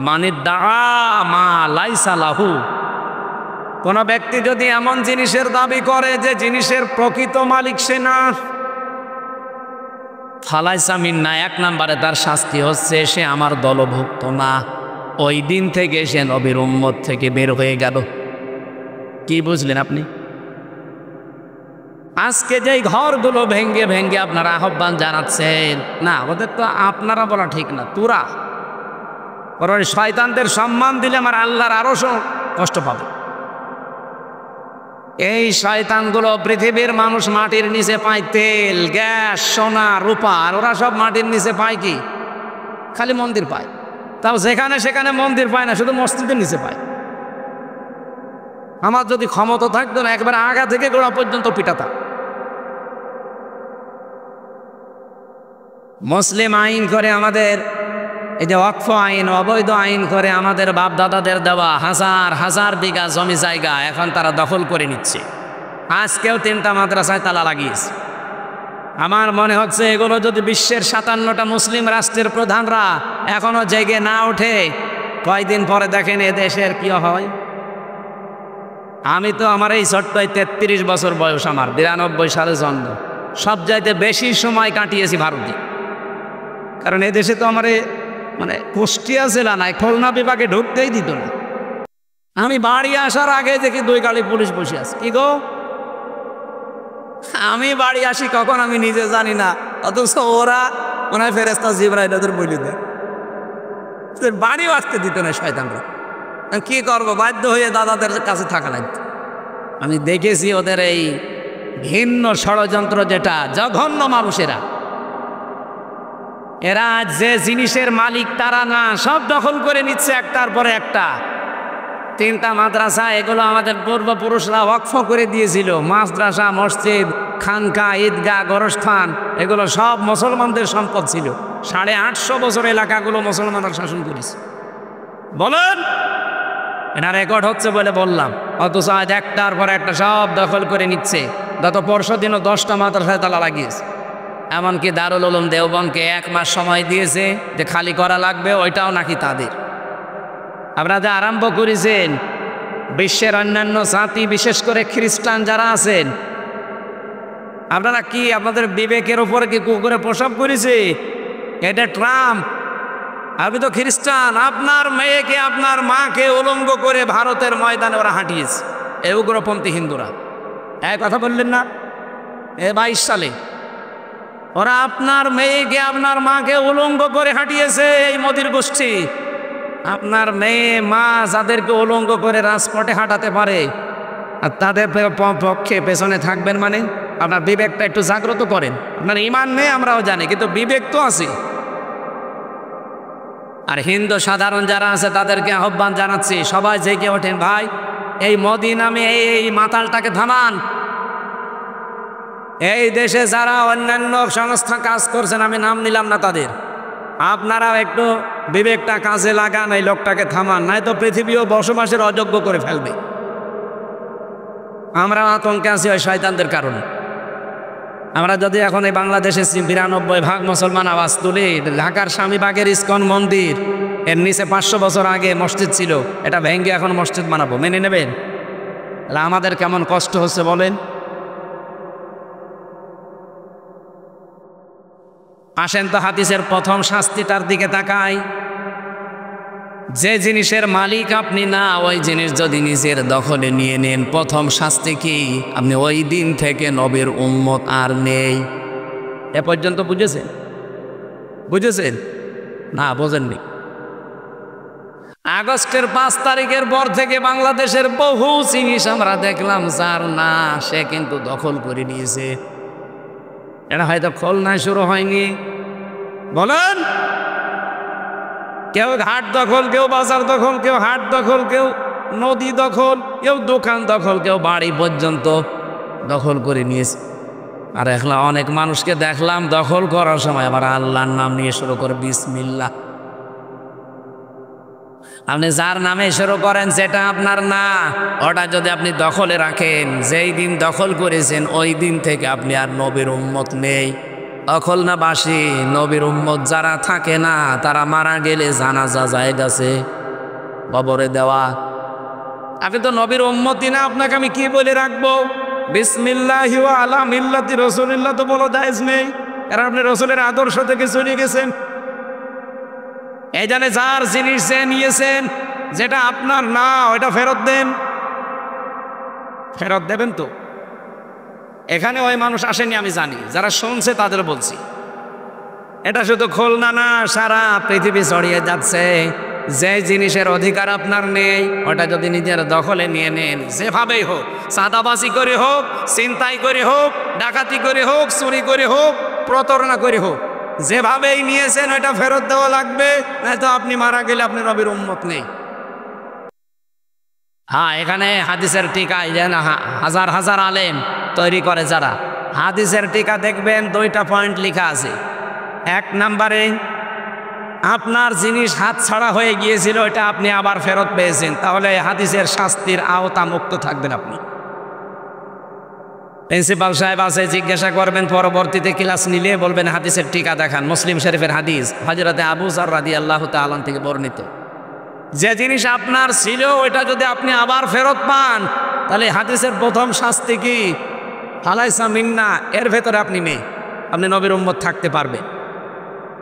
মানিদ্দাগা মা লাইসা লাহু, কোন ব্যক্তি যদি এমন জিনিসের দাবি করে যে জিনিসের প্রকৃত মালিক সে না, ফালাইসা মিন্না, 1 নম্বরে তার শাস্তি হচ্ছে সে আমার দলভুক্ত না। ওই দিন থেকে সে নবীর উম্মত থেকে বের হয়ে গেল। কি বুঝলেন আপনি? আজকে যেই ঘরগুলো ভেঙ্গে ভেঙ্গে আপনারা আহ্বান জানাচ্ছেন, না ওদের তো আপনারা বলা ঠিক না, তোরা বরং শয়তানদের সম্মান দিলে আমার আল্লাহর আরো কষ্ট পাবে। এই শয়তানগুলো পৃথিবীর মানুষ মাটির নিচে পায় তেল, গ্যাস, সোনা, রূপা, আর ওরা সব মাটির নিচে পায় কি? খালি মন্দির পায়। তাও যেখানে সেখানে মন্দির পায় না, শুধু মসজিদের নিচে পায়। আমার যদি ক্ষমতা থাকতো না, একবার আগা থেকে গোড়া পর্যন্ত পিটাতাম। মুসলিম আইন করে আমাদের, এই যে ওয়াকফ আইন, অবৈধ আইন করে আমাদের বাপ দাদাদের দেওয়া হাজার হাজার বিঘা জমি জায়গা এখন তারা দখল করে নিচ্ছে। আজকেও 3টা মাদ্রাসায় তালা লাগিয়েছে। আমার মনে হচ্ছে এগুলো যদি বিশ্বের 57টা মুসলিম রাষ্ট্রের প্রধানরা এখনো জেগে না ওঠে, কয়দিন পরে দেখেন এ দেশের কি হয়। আমি তো আমার এই ছোট্টই 33 বছর বয়স, আমার 92 সালে জন্ম। সব চাইতে বেশি সময় কাটিয়েছি ভারতে, কারণ এ দেশে তো আমার মানে কুষ্টিয়া জেলা নাই, খুলনা বিভাগে ঢুকতেই দিত না। আমি বাড়ি আসার আগে দেখি 2 গাড়ি পুলিশ বসে আছে। কি গো, আমি বাড়ি আসি কখন আমি নিজে জানি না, অথচ ওরা মনে হয় ফেরেশতা জিবরাইল ওদের বলে দেয়। বাড়িও আসতে দিত না শয়তানরা। কি করবো, বাধ্য হয়ে দাদাদের কাছে থাকা লাগতো। আমি দেখেছি ওদের এই ভিন্ন ষড়যন্ত্র, যেটা জঘন্য মানুষেরা। এরা যে জিনিসের মালিক তারা না, সব দখল করে নিচ্ছে একটার পরে একটা। 3টা মাদ্রাসা, এগুলো আমাদের পূর্বপুরুষরা ওয়াকফ করে দিয়েছিল। মাদ্রাসা, মসজিদ, খানকা, ঈদগাহ, গোরস্থান, এগুলো সব মুসলমানদের সম্পদ ছিল। 850 বছর এলাকাগুলো মুসলমানরা শাসন করেছে। বলেন, এটা রেকর্ড হচ্ছে বলে বললাম। অথচ আজ একটার পর একটা সব দখল করে নিচ্ছে। গত পরশু দিনও 10টা মাদ্রাসায় তালা লাগিয়েছে। এমনকি দারুল উলুম দেওবন্দকে 1 মাস সময় দিয়েছে যে খালি করা লাগবে, ওইটাও নাকি তাদের। আপনারা আরম্ভ করেছেন বিশ্বের অন্যান্য জাতি, বিশেষ করে খ্রিস্টান যারা আছেন, আপনারা কি আপনাদের বিবেকের উপরে কি কুকুরে প্রসব করেছে? এটা ট্রাম্প। আপনি তো খ্রিস্টান, আপনার মেয়েকে, আপনার মাকে উলঙ্গ করে ভারতের ময়দানে ওরা হাঁটিয়েছে, এই উগ্রপন্থী হিন্দুরা। এক কথা বললেন না? 22 সালে ওরা আপনার মেয়েকে, আপনার মাকে উলঙ্গ করে হাঁটিয়েছে এই মোদির গোষ্ঠী। আপনার মেয়ে, মা যাদেরকে উলঙ্গ করে রাজপথে হাঁটাতে পারে, আর তাদের পক্ষে পেছনে থাকবেন মানে? আপনার বিবেকটা একটু জাগ্রত করেন। আপনার ইমান নেই আমরাও জানি, কিন্তু বিবেক তো আছে। আর হিন্দু সাধারণ যারা আছে তাদেরকে আহ্বান জানাচ্ছি, সবাই জেগে ওঠেন ভাই। এই মোদি নামে এই মাতালটাকে থামান। এই দেশে যারা অন্যান্য সংস্থা কাজ করছেন, আমি নাম নিলাম না তাদের, আপনারাও একটু বিবেকটা কাজে লাগান, এই লোকটাকে থামান, নয়তো পৃথিবীও বসবাসের অযোগ্য করে ফেলবে। আমরা আতঙ্কে আছি ওই শয়তানদের কারণে। আমরা যদি এখন এই বাংলাদেশে 92% মুসলমান আওয়াজ তুলি, ঢাকার স্বামীবাগের ইস্কন মন্দির, এর নিচে 500 বছর আগে মসজিদ ছিল, এটা ভেঙে এখন মসজিদ বানাবো, মেনে নেবেন? আমাদের কেমন কষ্ট হচ্ছে বলেন? আসেন তো হাদিসের প্রথম শাস্তিটার দিকে তাকাই। যে জিনিসের মালিক আপনি না, ওই জিনিস যদি নিজের দখলে নিয়ে নেন, প্রথম শাস্তি কি? আপনি ওই দিন থেকে নবীর উম্মত আর নেই। এ পর্যন্ত বুঝেছেন? বুঝেছেন না? বোঝেননি? আগস্টের 5 তারিখের পর থেকে বাংলাদেশের বহু জিনিস আমরা দেখলাম, যার না সে কিন্তু দখল করে নিয়েছে। এটা হয়তো খুলনায় শুরু হয়নি, বলেন? কেউ ঘাট দখল, কেউ বাজার দখল, কেউ হাট দখল, কেউ নদী দখল, কেউ দোকান দখল, কেউ বাড়ি পর্যন্ত দখল করে নিয়েছে। আর এখন অনেক মানুষকে দেখলাম দখল করার সময় আবার আল্লাহর নাম নিয়ে শুরু করে, বিসমিল্লাহ। আপনি যার নামে শুরু করেন সেটা আপনার না, ওটা যদি আপনি দখলে রাখেন, যেই দিন দখল করেছেন ওই দিন থেকে আপনি আর নবীর উম্মত নেই। দখল না বাসি নবীর উম্মত যারা থাকে না, তারা মারা গেলে জানাজা যায় গেছে কবরে দেওয়া। আপনি তো নবীর উম্মতই না, আপনাকে আমি কি বলে রাখবো? বিসমিল্লাহি ওয়া আলা মিল্লাতি রাসূলিল্লাহ তো বলা জায়েজ নেই, কারণ আপনি রাসূলের আদর্শ থেকে চলে গেছেন। এই জানে যার জিনিস যে নিয়েছেন, যেটা আপনার না, ওইটা ফেরত দেন। ফেরত দেবেন তো? এখানে ওই মানুষ আসেনি আমি জানি, যারা শুনছে তাদের বলছি। এটা শুধু খুলনা না, সারা পৃথিবী ছড়িয়ে যাচ্ছে। যে জিনিসের অধিকার আপনার নেই, ওটা যদি নিজের দখলে নিয়ে নেন, যেভাবেই হোক, চাঁদাবাজি করে হোক, ছিনতাই করে হোক, ডাকাতি করে হোক, চুরি করে হোক, প্রতারণা করে হোক, যেভাবেই নিয়েছেন ওইটা ফেরত দেওয়া লাগবে, নয়তো আপনি মারা গেলে আপনি নবীর উম্মত নেই। হ্যাঁ, এখানে হাদিসের টিকা যেন হাজার হাজার আলেম তৈরি করে যারা, হাদিসের টিকা দেখবেন 2টা পয়েন্ট লেখা আছে। 1 নম্বরে, আপনার জিনিস হাত ছাড়া হয়ে গিয়েছিল, এটা আপনি আবার ফেরত পেয়েছেন, তাহলে হাদিসের শাস্তির আওতা মুক্ত থাকবেন আপনি। প্রিন্সিপাল সাহেব আছে, জিজ্ঞাসা করবেন, পরবর্তীতে ক্লাস নিলে বলবেন হাদিসের টিকা দেখান। মুসলিম শরীফের হাদিস, হযরতে আবু যর রাদিয়াল্লাহু তাআলা থেকে বর্ণিত। যে জিনিস আপনার ছিল ওইটা যদি আপনি আবার ফেরত পান, তাহলে হাদিসের প্রথম শাস্তি কি? ফালাইসা মিন্না, এর ভেতরে আপনি নেই, আপনি নবীর উম্মত থাকতে পারবেন।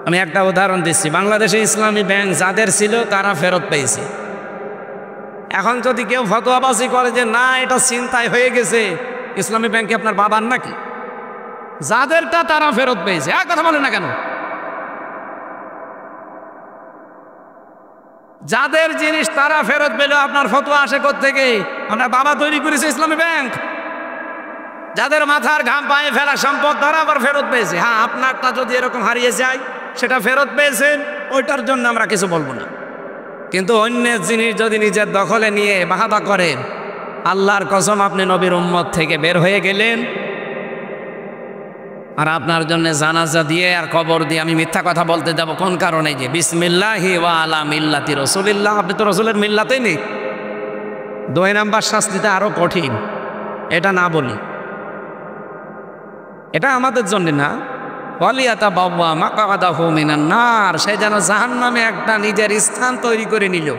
আমি একটা উদাহরণ দিচ্ছি। বাংলাদেশে ইসলামী ব্যাংক যাদের ছিল তারা ফেরত পেয়েছে। এখন যদি কেউ ফতোয়াবাজি করে যে না এটা ছিনতাই হয়ে গেছে, ইসলামী ব্যাংকে আপনার বাবার নাকি? যাদেরটা তারা ফেরত পেয়েছে। এক কথা বলে না কেন? যাদের জিনিস তারা ফেরত পেল, আপনার ফতোয়া আসে কোত্থেকে? আপনার বাবা তৈরি করেছে ইসলামী ব্যাংক। যাদের মাথার ঘাম পায়ে ফেলা সম্পদ তারা আবার ফেরত পেয়েছে। হ্যাঁ, আপনারটা যদি এরকম হারিয়ে যায়, সেটা ফেরত পেয়েছেন, ওইটার জন্য আমরা কিছু বলবো না। কিন্তু অন্যের জিনিস যদি নিজের দখলে নিয়ে বাহাদা করেন, আল্লাহর কসম আপনি নবীর উম্মত থেকে বের হয়ে গেলেন। আর আপনার জন্য জানাজা দিয়ে আর কবর দিয়ে আমি মিথ্যা কথা বলতে যাব কোন কারণে? যে বিসমিল্লাহি ওয়া আলা মিল্লাতি রাসূলিল্লাহ, আপনি তো রাসূলের মিল্লাতেই নেই। 2 নাম্বার শাস্তিটা আরো কঠিন, এটা না বলি, এটা আমাদের জন্য না। ওয়ালিয়াতা বাবা মাকাদাহু মিনান নার, সে যেন জাহান্নামে একটা নিজের স্থান তৈরি করে নিল।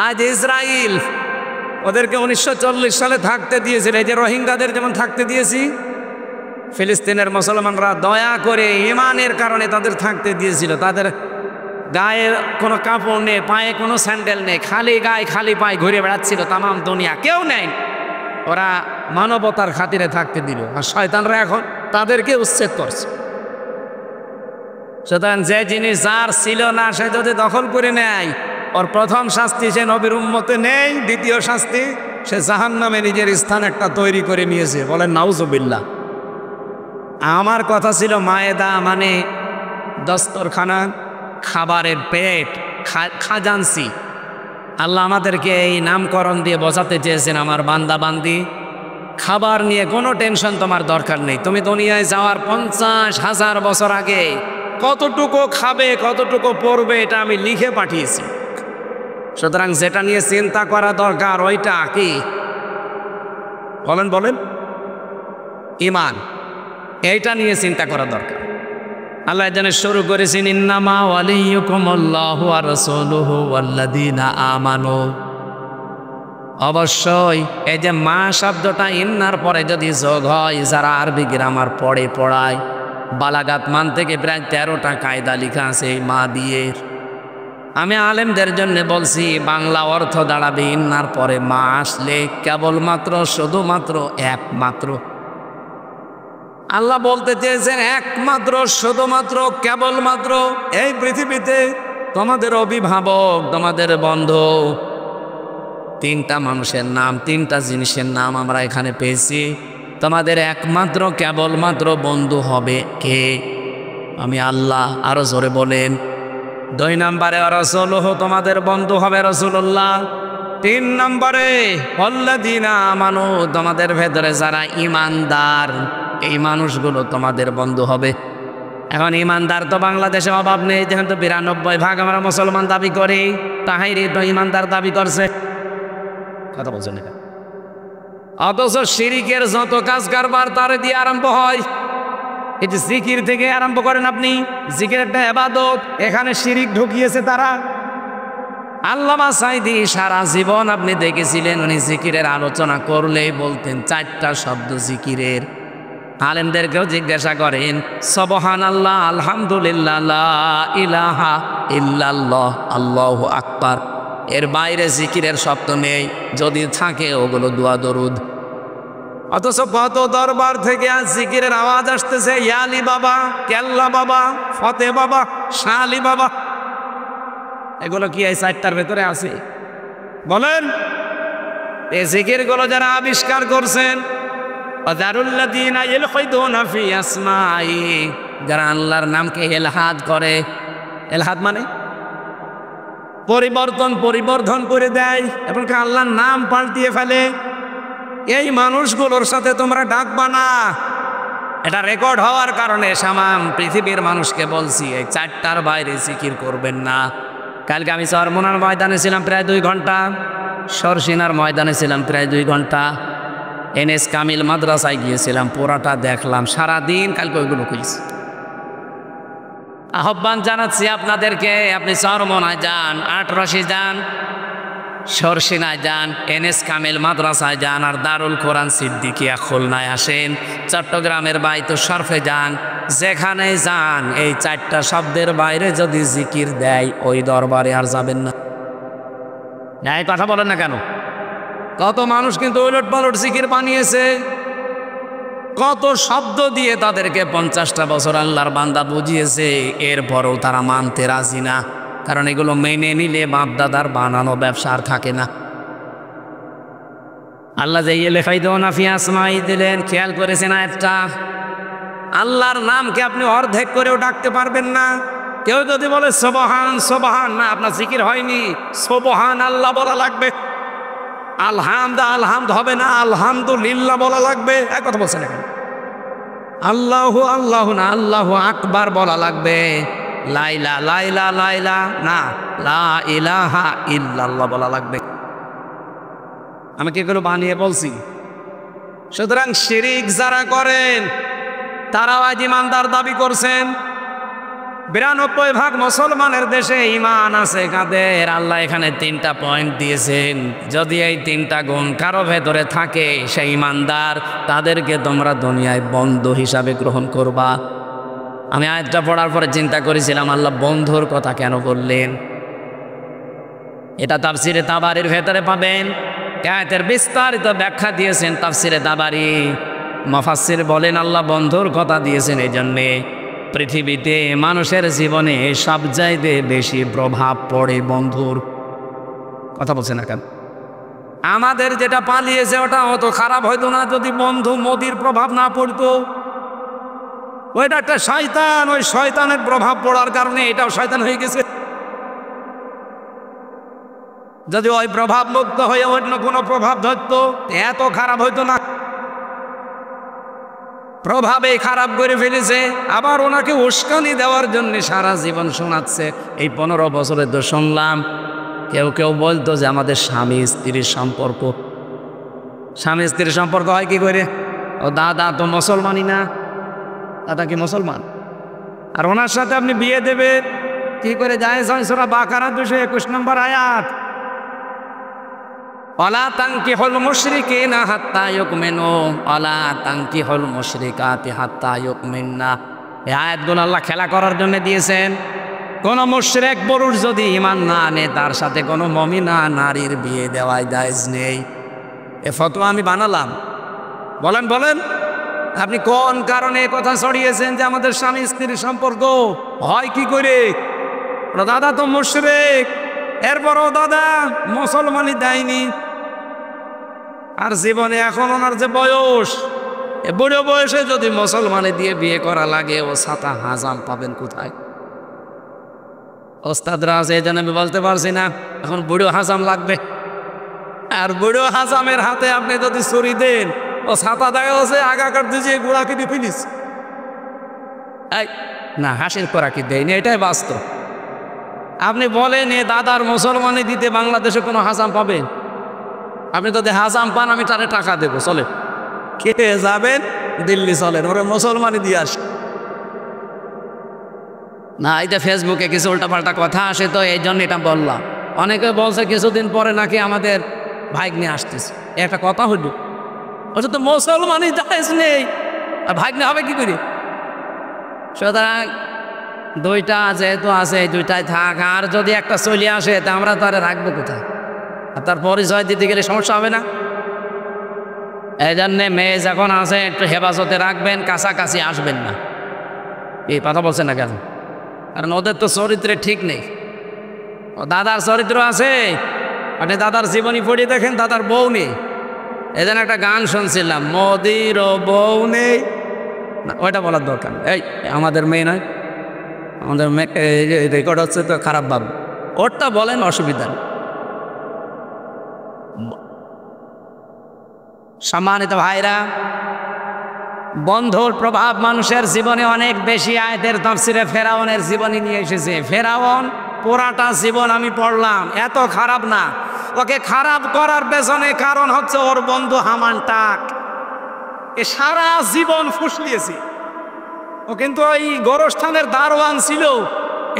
আজ ইসরায়েল ওদেরকে 1940 সালে থাকতে দিয়েছিল, এই যে রোহিঙ্গাদের যেমন থাকতে দিয়েছি, ফিলিস্তিনের মুসলমানরা দয়া করে ইমানের কারণে তাদের থাকতে দিয়েছিল। তাদের গায়ে কোনো কাপড় নেই, পায়ে কোনো স্যান্ডেল নেই, খালি গায়ে খালি পায়ে ঘুরে বেড়াচ্ছিল তামাম দুনিয়া, কেউ নেই। ওরা মানবতার খাতিরে থাকতে দিল, আর শয়তানরা এখন তাদেরকে উচ্ছেদ করছে। সুতরাং যে জিনিস যার ছিল না সে যদি দখল করে নেয়, ওর প্রথম শাস্তি সে নবীর উম্মতে নেই, দ্বিতীয় শাস্তি সে জাহান্নামে নিজের স্থান একটা তৈরি করে নিয়েছে। বলেন নাউজুবিল্লাহ। আমার কথা ছিল মায়েদা মানে দস্তরখানা, খাবারের পেট, খাজানসি। আল্লাহ আমাদেরকে এই নামকরণ দিয়ে বোঝাতে চেয়েছেন, আমার বান্দা বান্দি, খাবার নিয়ে কোনো টেনশন তোমার দরকার নেই। তুমি দুনিয়ায় যাওয়ার 50,000 বছর আগে কতটুকু খাবে, কতটুকু পড়বে, এটা আমি লিখে পাঠিয়েছি। সুতরাং যেটা নিয়ে চিন্তা করা দরকার ওইটা কি? বলেন বলেন, ঈমান। এইটা নিয়ে চিন্তা করা দরকার। আল্লাহ যেন শুরু করেছেন, ইন্নামা ওয়ালিয়ুকুমুল্লাহু ওয়া রাসূলুহু ওয়াল্লাযীনা আমানু। অবশ্যই এই যে মা শব্দটা ইন্নার পরে যদি যোগ হয়, যারা আরবি গ্রামার পড়ে পড়ায়, বালাগাত মান থেকে প্রায় 13টা কায়দা লেখা আছে এই মা দিয়ে। আমি আলেমদের জন্য বলছি, বাংলা অর্থ দাঁড়াবে ইন্নার পরে মা আসলে কেবলমাত্র, শুধুমাত্র, একমাত্র। আল্লাহ বলতে চেয়েছেন একমাত্র, শুধুমাত্র, কেবলমাত্র এই পৃথিবীতে তোমাদের অভিভাবক, তোমাদের বন্ধু, 3টা মানুষের নাম, 3টা জিনিসের নাম আমরা এখানে পেয়েছি। তোমাদের একমাত্র কেবলমাত্র বন্ধু হবে কে? আমি আল্লাহ। আরো জোরে বলেন। 2 নম্বরে রাসূলুহু, তোমাদের বন্ধু হবে রাসূলুল্লাহ। 3 নম্বরে আল্লাযীনা আমানু, তোমাদের ভেতরে যারা ঈমানদার, এই মানুষগুলো তোমাদের বন্ধু হবে। এখন ঈমানদার তো বাংলাদেশে অভাব নেই, যেহেতু 92% আমরা মুসলমান দাবি করি। তাহাইরি তো ঈমানদার দাবি করছে, কথা বলছেন এটা। অথচ শিরিকের যত কাজ কারবার তার দিয়ে আরম্ভ হয়। এই যে জিকির থেকে আরম্ভ করেন আপনি, জিকির একটা ইবাদত, এখানে শিরিক ঢুকিয়েছে তারা। আল্লামা সাঈদী সারা জীবন আপনি দেখেছিলেন, উনি জিকিরের আলোচনা করলেই বলতেন 4টা শব্দ জিকিরের। আলেমদেরকেও জিজ্ঞাসা করেন, সুবহানাল্লাহ, আলহামদুলিল্লাহ, লা ইলাহা ইল্লাল্লাহ, আল্লাহু আকবার, এর বাইরে জিকিরের শব্দ নেই। যদি থাকে ওগুলো দোয়া দরুদ। অথচ কত দরবার থেকে আজ জিকিরের আওয়াজ আসতেছে, ইয়ালি বাবা, কেল্লা বাবা, ফতে বাবা, শালি বাবা। এগুলো কি এই 4টার ভেতরে আছে? বলেন। এই জিকিরগুলো যারা আবিষ্কার করছেন, ওয়াযারুল্লাযীনা ইলহিদুনা ফি আসমাই, যারা আল্লাহর নামকে ইলহাদ করে। ইলহাদ মানে পরিবর্ধন করে দেয় এবং আল্লাহর নাম পাল্টিয়ে ফেলে। এই মানুষগুলোর সাথে তোমরা ডাকবা না। এটা রেকর্ড হওয়ার কারণে সামাম পৃথিবীর মানুষকে বলছি, এই 4টার বাইরে জিকির করবেন না। কালকে আমি চরমোনার ময়দানে ছিলাম প্রায় 2 ঘন্টা, সরসিনার ময়দানে ছিলাম প্রায় 2 ঘন্টা, এনএস কামিল মাদ্রাসায় গিয়েছিলাম, পুরাটা দেখলাম সারাদিন। কালকে ওইগুলো করেছি। আহ্বান জানাচ্ছি আপনাদেরকে, আপনি চরমোনায় যান, আটরশি যান, সরসিনায় যান, এনএস কামিল মাদ্রাসায় যান, আর দারুল কোরআন সিদ্দিকিয়া খুলনায় আসেন, চট্টগ্রামের বাইতুল শরফে যান, যেখানে যান এই 4টা শব্দের বাইরে যদি জিকির দেয়, ওই দরবারে আর যাবেন না। এই কথা বলেন না কেন? কত মানুষ কিন্তু উলট পালট জিকির বানিয়েছে, কত শব্দ দিয়ে তাদেরকে 50টা বছর আল্লাহর বান্দা বুঝিয়েছে, এরপরও তারা মানতে রাজি না। কারণ এগুলো মেনে নিলে বাপ দাদার বানানো ব্যবসা আর থাকে না। আল্লাহ যে ইলেফাইদোনা ফি আসমাই দিলেন, খেয়াল করেছেন একটা আল্লাহর নামকে আপনি অর্ধেক করেও ডাকতে পারবেন না। কেউ যদি বলে সুবহান সুবহান, না আপনার জিকির হয়নি, সুবহান আল্লাহ বলা লাগবে। আলহামদ হবে না, আলহামদুলিল্লাহ বলা লাগবে। এক কথা বলছেন এখন আল্লাহু আল্লাহু না, আল্লাহু আকবার বলা লাগবে। লাইলা লাইলা লাইলা না, লা ইলাহা ইল্লাল্লাহ বলা লাগবে। আমি কি এগুলো বানিয়ে বলছি? সুতরাং শিরিক যারা করেন তারাও আজ ইমানদার দাবি করছেন। 92% মুসলমানের দেশে ইমান আছে কাদের? আল্লাহ এখানে 3টা পয়েন্ট দিয়েছেন। যদি এই 3টা গুণ কারো ভেতরে থাকে সেই ইমানদার, তাদেরকে তোমরা দুনিয়ায় বন্ধু হিসাবে গ্রহণ করবা। আমি আয়াতটা পড়ার পরে চিন্তা করেছিলাম আল্লাহ বন্ধুর কথা কেন বললেন। এটা তাফসিরে তাবারির ভেতরে পাবেন। আয়াতের বিস্তারিত ব্যাখ্যা দিয়েছেন তাফসিরে তাবারি। মুফাসসির বলেন আল্লাহ বন্ধুর কথা দিয়েছেন এই জন্যে পৃথিবীতে মানুষের জীবনে সবচাইতে বেশি প্রভাব পড়ে বন্ধুর। কথা বলছে না কেন? আমাদের যেটা পালিয়েছে ওটা অত খারাপ হইতো না যদি বন্ধু মোদির প্রভাব না পড়তো। ওইটা একটা শয়তান, ওই শয়তানের প্রভাব পড়ার কারণে এটাও শয়তান হয়ে গেছে। যদি ওই প্রভাব মুক্ত হয়ে অন্য কোনো প্রভাব ধরতো এত খারাপ হইতো না। প্রভাবে খারাপ করে ফেলেছে, আবার ওনাকে উস্কানি দেওয়ার জন্য সারা জীবন শোনাচ্ছে। এই 15 বছরে তো শুনলাম কেউ কেউ বলতো যে আমাদের স্বামী স্ত্রীর সম্পর্ক, স্বামী স্ত্রীর সম্পর্ক হয় কি করে? ও দাদা তো মুসলমানই না, দাদা কি মুসলমান? আর ওনার সাথে আপনি বিয়ে দেবেন কি করে? যায় সূরা বাকারা 221 নম্বর আয়াত, ওয়ালা তানকিহুল মুশরিকিনা হাত্তা ইউমিনু ওয়ালা তানকিহুল মুশরিকাতি হাত্তা ইউমিননা। এই আয়াতগুলো আল্লাহ খেলা করার জন্য দিয়েছেন। কোন মুশরিক পুরুষ যদি ঈমান না আনে তার সাথে কোনো মুমিনা নারীর বিয়ে দেওয়াই জায়েজ নেই। এ ফতোয়া আমি বানালাম। বলেন বলেন আপনি কোন কারণে এই কথা ছড়িয়েছেন যে আমাদের স্বামী স্ত্রীর সম্পর্ক হয় কি করে? ওরা দাদা তো মুশরিক, এরপরও দাদা মুসলমানই দেয়নি। আর জীবনে এখন ওনার যে বয়স, এ বুড়ো বয়সে যদি মুসলমানে দিয়ে বিয়ে করা লাগে ও ছাতা হাজাম পাবেন কোথায়? ওস্তাদরা আছে এই জন্য আমি বলতে পারছি না, এখন বুড়ো হাজাম লাগবে। আর বুড়ো হাজামের হাতে আপনি যদি ছুরি দেন ও ছাতা দেখা হচ্ছে আগাকার দিয়ে গোড়া কেটে ফেলিস। এই না, হাসির করা কি দেয়নি, এটাই বাস্তব। আপনি বলেন এ দাদার মুসলমানে দিতে বাংলাদেশে কোনো হাজাম পাবেন? আপনি যদি হাজাম পান আমি তারে টাকা দেবো, চলে কে যাবেন দিল্লি চলেন, ওরা মুসলমানই দিয়ে আসে না। এটা ফেসবুকে কিছু উল্টাপাল্টা কথা আসে তো এই জন্য এটা বললাম। অনেকে বলছে কিছুদিন পরে নাকি আমাদের ভাগ্নে আসতেছে, একটা কথা হইল ওটা তো মুসলমানই জায়েজ নেই, আর ভাগ্নে হবে কি করে? সুতরাং 2টা যেহেতু আছে এই 2টাই থাক। আর যদি একটা চলে আসে তা আমরা তো আর রাখবো কোথায়? আর তার পরিচয় দিতে গেলে সমস্যা হবে না? এই জন্যে মেয়ে যখন আছে একটু হেফাজতে রাখবেন, কাছাকাছি আসবেন না। এই কথা বলছেন না কেন? কারণ ওদের তো চরিত্রে ঠিক নেই। ও দাদার চরিত্র আছে, আপনি দাদার জীবনী পড়ে দেখেন, দাদার বউ নেই। এই জন্য একটা গান শুনছিলাম, মোদির বউ নেই না, ওইটা বলার দরকার। এই আমাদের মেয়ে নয়, আমাদের রেকর্ড হচ্ছে তো খারাপ ভাব, ওরটা বলেন, অসুবিধা নেই। সম্মানিত ভাইরা, বন্ধুর প্রভাব মানুষের জীবনে অনেক বেশি। আয়াতের তাফসিরে ফেরাউনের জীবনী নিয়ে এসেছে। ফেরাউন পুরাটা জীবন আমি পড়লাম, এত খারাপ না। ওকে খারাপ করার পেছনে কারণ হচ্ছে ওর বন্ধু হামান টাক। এ সারা জীবন ফুসলিয়েছে। ও কিন্তু ওই গোরস্থানের দারোয়ান ছিল,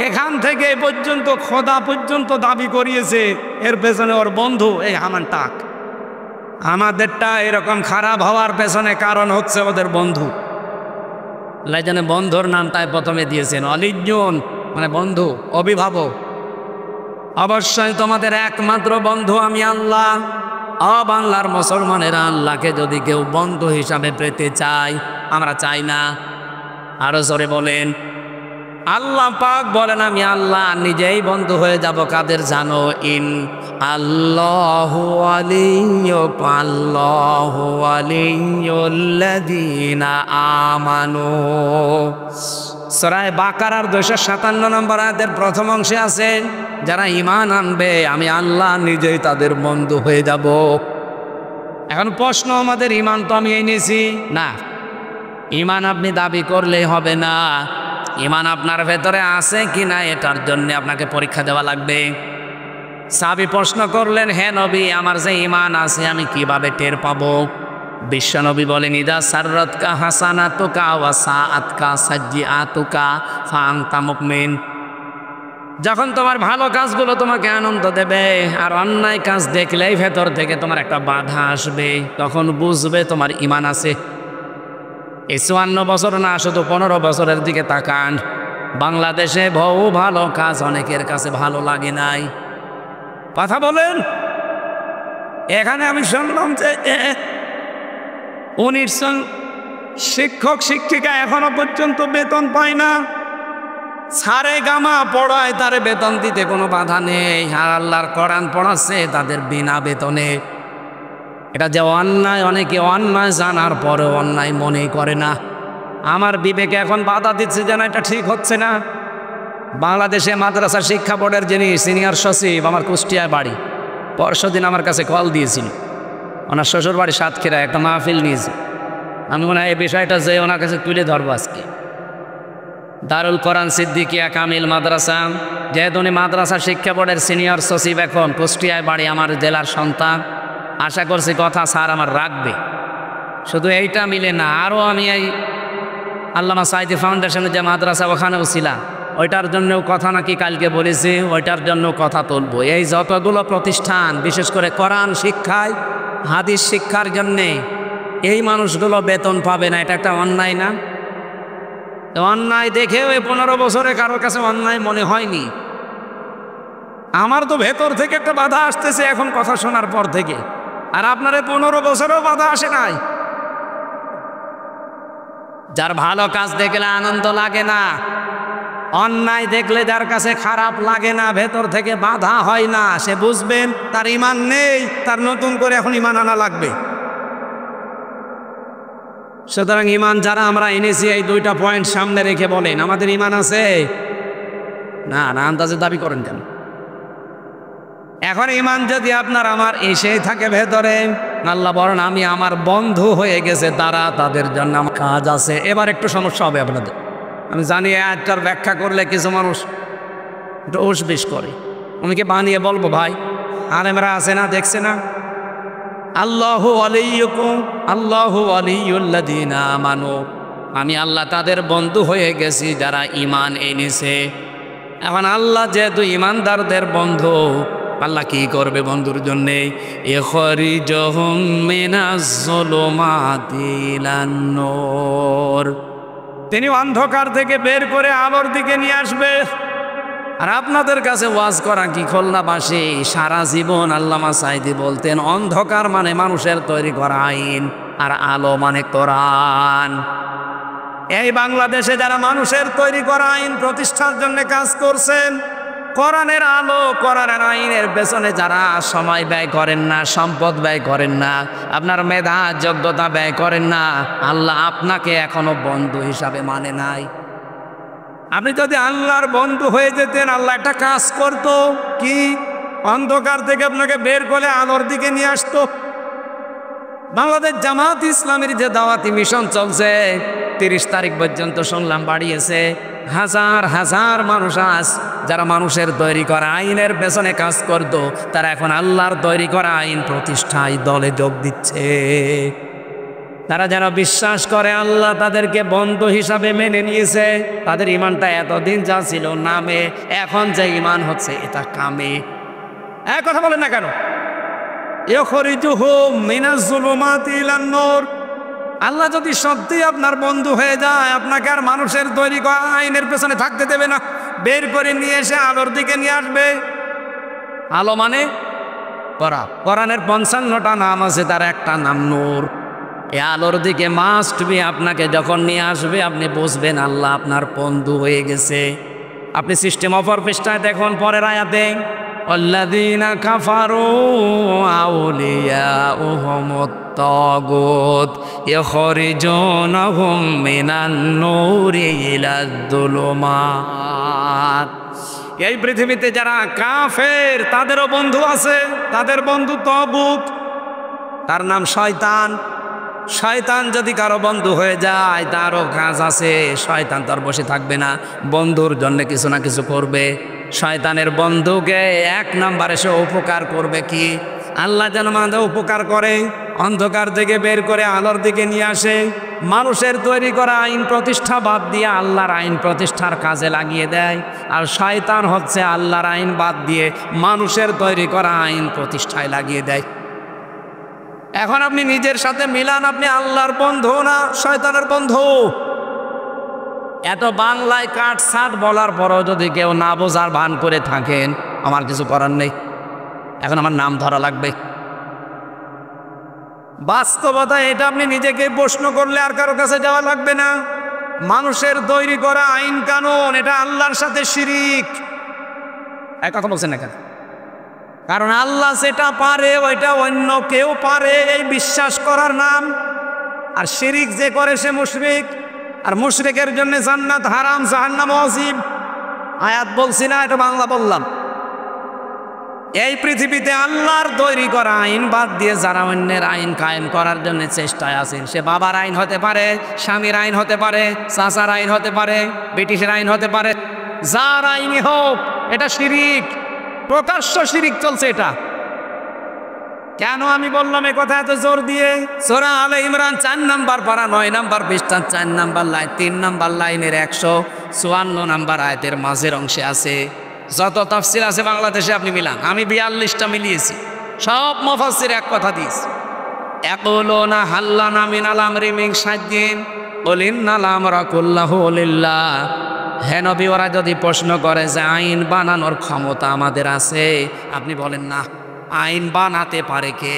এখান থেকে পর্যন্ত খোদা পর্যন্ত দাবি করিয়েছে। এর পেছনে ওর বন্ধু এই হামান টাক। আমাদেরটা এরকম খারাপ হওয়ার পেছনে কারণ হচ্ছে ওদের বন্ধু। লাইজানে বন্ধুর নাম তাই প্রথমে দিয়েছেন অলিজন, মানে বন্ধু, অভিভাবক। অবশ্যই তোমাদের একমাত্র বন্ধু আমি আল্লাহ। বাংলার মুসলমানেরা আল্লাহকে যদি কেউ বন্ধু হিসাবে পেতে চায়, আমরা চাই না। আরো জোরে বলেন, আল্লাহ পাক বলেন আমি আল্লাহ নিজেই বন্ধু হয়ে যাব কাদের জানো? ইন আল্লাহু ওয়ালিয়ুল্লাযীনা আমানু। সূরা বাকারার 257 নম্বর আয়াতের প্রথম অংশে আছে যারা ঈমান আনবে আমি আল্লাহ নিজেই তাদের বন্ধু হয়ে যাব। এখন প্রশ্ন আমাদের, ঈমান তো আমি এনেছি না, ঈমান আপনি দাবি করলেই হবে না, ঈমান আপনার ভেতরে আছে কি না এটার জন্য আপনাকে পরীক্ষা দেওয়া লাগবে। সাহাবী প্রশ্ন করলেন, হে নবী আমার যে ঈমান আছে আমি কিভাবে টের পাবো? বিশ্বনবী বলেন, ইদা সাররাতকা হাসানাতুকা ওয়া সাআতকা সাজ্জিআতুকা ফাআনতা মুমিন। যখন তোমার ভালো কাজগুলো তোমাকে আনন্দ দেবে আর অন্যায় কাজ দেখলেই ভেতর থেকে তোমার একটা বাধা আসবে, তখন বুঝবে তোমার ঈমান আছে। এই 54 বছর না, শুধু 15 বছরের দিকে তাকান। বাংলাদেশে বহু ভালো কাজ অনেকের কাছে ভালো লাগে নাই। কথা বলেন। এখানে আমি শুনলাম যে 19 জন শিক্ষক শিক্ষিকা এখনো পর্যন্ত বেতন পায় না। সারে গামা পড়ায় তারে বেতন দিতে কোনো বাধা নেই, আর আল্লাহর কোরআন পড়াচ্ছে তাদের বিনা বেতনে। এটা যে অন্যায়, অনেকে অন্যায় জানার পরেও অন্যায় মনে করে না। আমার বিবেকে এখন বাধা দিচ্ছে যেন এটা ঠিক হচ্ছে না। বাংলাদেশে মাদ্রাসা শিক্ষা বোর্ডের যিনি সিনিয়র সচিব, আমার কুষ্টিয়ায় বাড়ি, পরশুদিন আমার কাছে কল দিয়েছিল। ওনার শ্বশুর বাড়ি সাতক্ষীরা, একটা মাহফিল নিয়েছে। আমি মনে হয় এই বিষয়টা যে ওনার কাছে তুলে ধরবো আজকে। দারুল কোরআন সিদ্দিকিয়া কামিল মাদ্রাসা, যেহেতু উনি মাদ্রাসা শিক্ষা বোর্ডের সিনিয়র সচিব, এখন কুষ্টিয়ায় বাড়ি, আমার জেলার সন্তান। আশা করছি কথা স্যার আমার রাখবে। শুধু এইটা মিলে না, আরও আমি এই আল্লামা সাঈদী ফাউন্ডেশনের যে মাদ্রাসা ওখানেও ছিলাম, ওইটার জন্যও কথা নাকি কালকে বলেছি, ওইটার জন্য কথা তুলবো। এই যতগুলো প্রতিষ্ঠান বিশেষ করে কোরআন শিক্ষায়, হাদিস শিক্ষার জন্যে এই মানুষগুলো বেতন পাবে না, এটা একটা অন্যায় না? অন্যায় দেখেও এই 15 বছরে কারোর কাছে অন্যায় মনে হয়নি। আমার তো ভেতর থেকে একটা বাধা আসতেছে এখন কথা শোনার পর থেকে, আর আপনার 15 বছরেও বাধা আসে নাই। যার ভালো কাজ দেখলে আনন্দ লাগে না, অন্যায় দেখলে যার কাছে খারাপ লাগে না, ভেতর থেকে বাধা হয় না, সে বুঝবেন তার ঈমান নেই, তার নতুন করে এখন ঈমান আনা লাগবে। সুতরাং ঈমান যারা আমরা এনেছি এই 2টা পয়েন্ট সামনে রেখে বলেন, আমাদের ঈমান আছে? না না, আন্দাজে দাবি করেন কেন? এখন ঈমান যদি আপনার আমার এসেই থাকে ভেতরে, আল্লাহ বলেন আমি আমার বন্ধু হয়ে গেছে তারা, তাদের জন্য আমার কাজ আছে। এবার একটু সমস্যা হবে আপনাদের, আমি জানি একটার ব্যাখ্যা করলে কিছু মানুষ একটু উসবিস করে। আমি কি বানিয়ে বলবো ভাই? আলেমরা আছে না, দেখছে না? আল্লাহু ওয়ালিয়ুকুম আল্লাহু ওয়ালিয়ুল্লাযীনা আমানু, আমি আল্লাহ তাদের বন্ধু হয়ে গেছি যারা ঈমান এনেছে। এখন আল্লাহ যেহেতু ঈমানদারদের বন্ধু, আল্লাহ কি করবে বন্ধুর জন্যে? ইখরিজুহুম মিনাজ যুলুমাতি ইলান নূর, তিনি অন্ধকার থেকে বের করে আলোর দিকে নিয়ে আসবে। আর আপনাদের কাছে ওয়াজ করা কি খুলনাবাসী সারা জীবন আল্লামা সাঈদী বলতেন, অন্ধকার মানে মানুষের তৈরি করা আইন, আর আলো মানে কোরআন। এই বাংলাদেশে যারা মানুষের তৈরি করা আইন প্রতিষ্ঠার জন্য কাজ করছেন, কোরআনের আলো কোরআনের আইনের পেছনে যারা সময় ব্যয় করেন না, সম্পদ ব্যয় করেন না, আপনার মেধা যোগ্যতা ব্যয় করেন না, আল্লাহ আপনাকে এখনো বন্ধু হিসাবে মানে নাই। আপনি যদি আল্লাহর বন্ধু হয়ে যেতেন, আল্লাহ একটা কাজ করত কি? অন্ধকার থেকে আপনাকে বের করে আলোর দিকে নিয়ে আসতো। বাংলাদেশ জামাত ইসলামের যে দাওয়াতি মিশন চলছে, 30 তারিখ পর্যন্ত শুনলাম বাড়িয়েছে। হাজার হাজার মানুষ আজ যারা মানুষের তৈরি করা আইনের পেছনে কাজ করত, তারা এখন আল্লাহর তৈরি করা আইন প্রতিষ্ঠায় দলে যোগ দিচ্ছে। তারা যারা বিশ্বাস করে আল্লাহ তাদেরকে বন্ধু হিসাবে মেনে নিয়েছে, তাদের ঈমানটা এতদিন যা ছিল নামে, এখন যে ঈমান হচ্ছে এটা কামে। এক কথা বলেন না কেন? ইখরিজুহুম মিনাজ যুলুমাতি ইলান নূর, আল্লাহ যদি সত্যি আপনার বন্ধু হয়ে যায়, আপনাকে আর মানুষের তৈরি করা আইনের পেছনে থাকতে দেবে না, বের করে নিয়ে এসে আলোর দিকে নিয়ে আসবে। আলো মানে কোরআনের 55টা নাম আছে, তার একটা নাম নূর। এই আলোর দিকে মাস্ট বি আপনাকে যখন নিয়ে আসবে আপনি বুঝবেন আল্লাহ আপনার বন্ধু হয়ে গেছে। আপনি সিস্টেম অফার পৃষ্ঠায় দেখুন পরের আয়াতে, আল্লাযীনা কাফারু আউলিয়াউহুমুত তাগুত ইখরিজুনাহুম মিনান নূরি ইলাদ যুলুমাত। এই পৃথিবীতে যারা কাফের তাদেরও বন্ধু আছে, তাদের বন্ধু তাগুত, তার নাম শয়তান। শয়তান যদি কারো বন্ধু হয়ে যায় তারও কাজ আছে, শয়তান তার বসে থাকবে না, বন্ধুর জন্য কিছু না কিছু করবে। শয়তানের বন্ধুকে এক নাম্বারে সে উপকার করবে কি? আল্লাহ যেন আমাদের উপকার করে, অন্ধকার থেকে বের করে আলোর দিকে নিয়ে আসে, মানুষের তৈরি করা আইন প্রতিষ্ঠা বাদ দিয়ে আল্লাহর আইন প্রতিষ্ঠার কাজে লাগিয়ে দেয়। আর শয়তান হচ্ছে আল্লাহর আইন বাদ দিয়ে মানুষের তৈরি করা আইন প্রতিষ্ঠায় লাগিয়ে দেয়। এখন আপনি নিজের সাথে মিলান, আপনি আল্লাহর বন্ধু না শয়তানের বন্ধু? এত বাংলায় কাট সাট বলার পরও যদি কেউ না বোঝার ভান করে থাকেন, আমার কিছু করার নেই, এখন আমার নাম ধরা লাগবে। বাস্তবতা এটা, আপনি নিজেকে প্রশ্ন করলে আর কারো কাছে যাওয়া লাগবে না। মানুষের তৈরি করা আইন কানুন এটা আল্লাহর সাথে শিরিক। এক কথা বলছেন না কেন? কারণ আল্লাহ যেটা পারে ওইটা অন্য কেউ পারে, এই বিশ্বাস করার নাম। আর শিরিক যে করে সে মুশরিক, আর মুশরিকের জন্য জান্নাত হারাম, জাহান্নাম ওয়াজিব। আয়াত বলছি না, এটা বাংলা বললাম। এই পৃথিবীতে আল্লাহর তৈরি করা আইন বাদ দিয়ে যারা অন্যের আইন কায়েম করার জন্য চেষ্টায় আছেন, সে বাবার আইন হতে পারে, স্বামীর আইন হতে পারে, চাচার আইন হতে পারে, ব্রিটিশের আইন হতে পারে, যার আইনই হোক, এটা শিরিক, প্রকাশ্য শিরিক চলছে এটা। কেন আমি বললাম এই কথা এত জোর দিয়ে? সূরা আলে ইমরান 4 নাম্বার পারা 9 নাম্বার পৃষ্ঠা 4 নাম্বার লাইন 3 নাম্বার লাইনের 154 নাম্বার আয়াতের মাঝের অংশে আছে। যত তাফসীর আছে বাংলাদেশে আপনি মিলান, আমি 42টা মিলিয়েছি, সব মুফাসসির এক কথা দিয়েছে। ইয়াকুলুনা হাল্লানা মিনাল আমরি মিন শাইইন কুল ইন্নাল আমরা কুল্লাহু লিল্লাহ। হে নবী, ওরা যদি প্রশ্ন করে যে আইন বানানোর ক্ষমতা আমাদের আছে, আপনি বলেন না, আইন বানাতে পারে কে?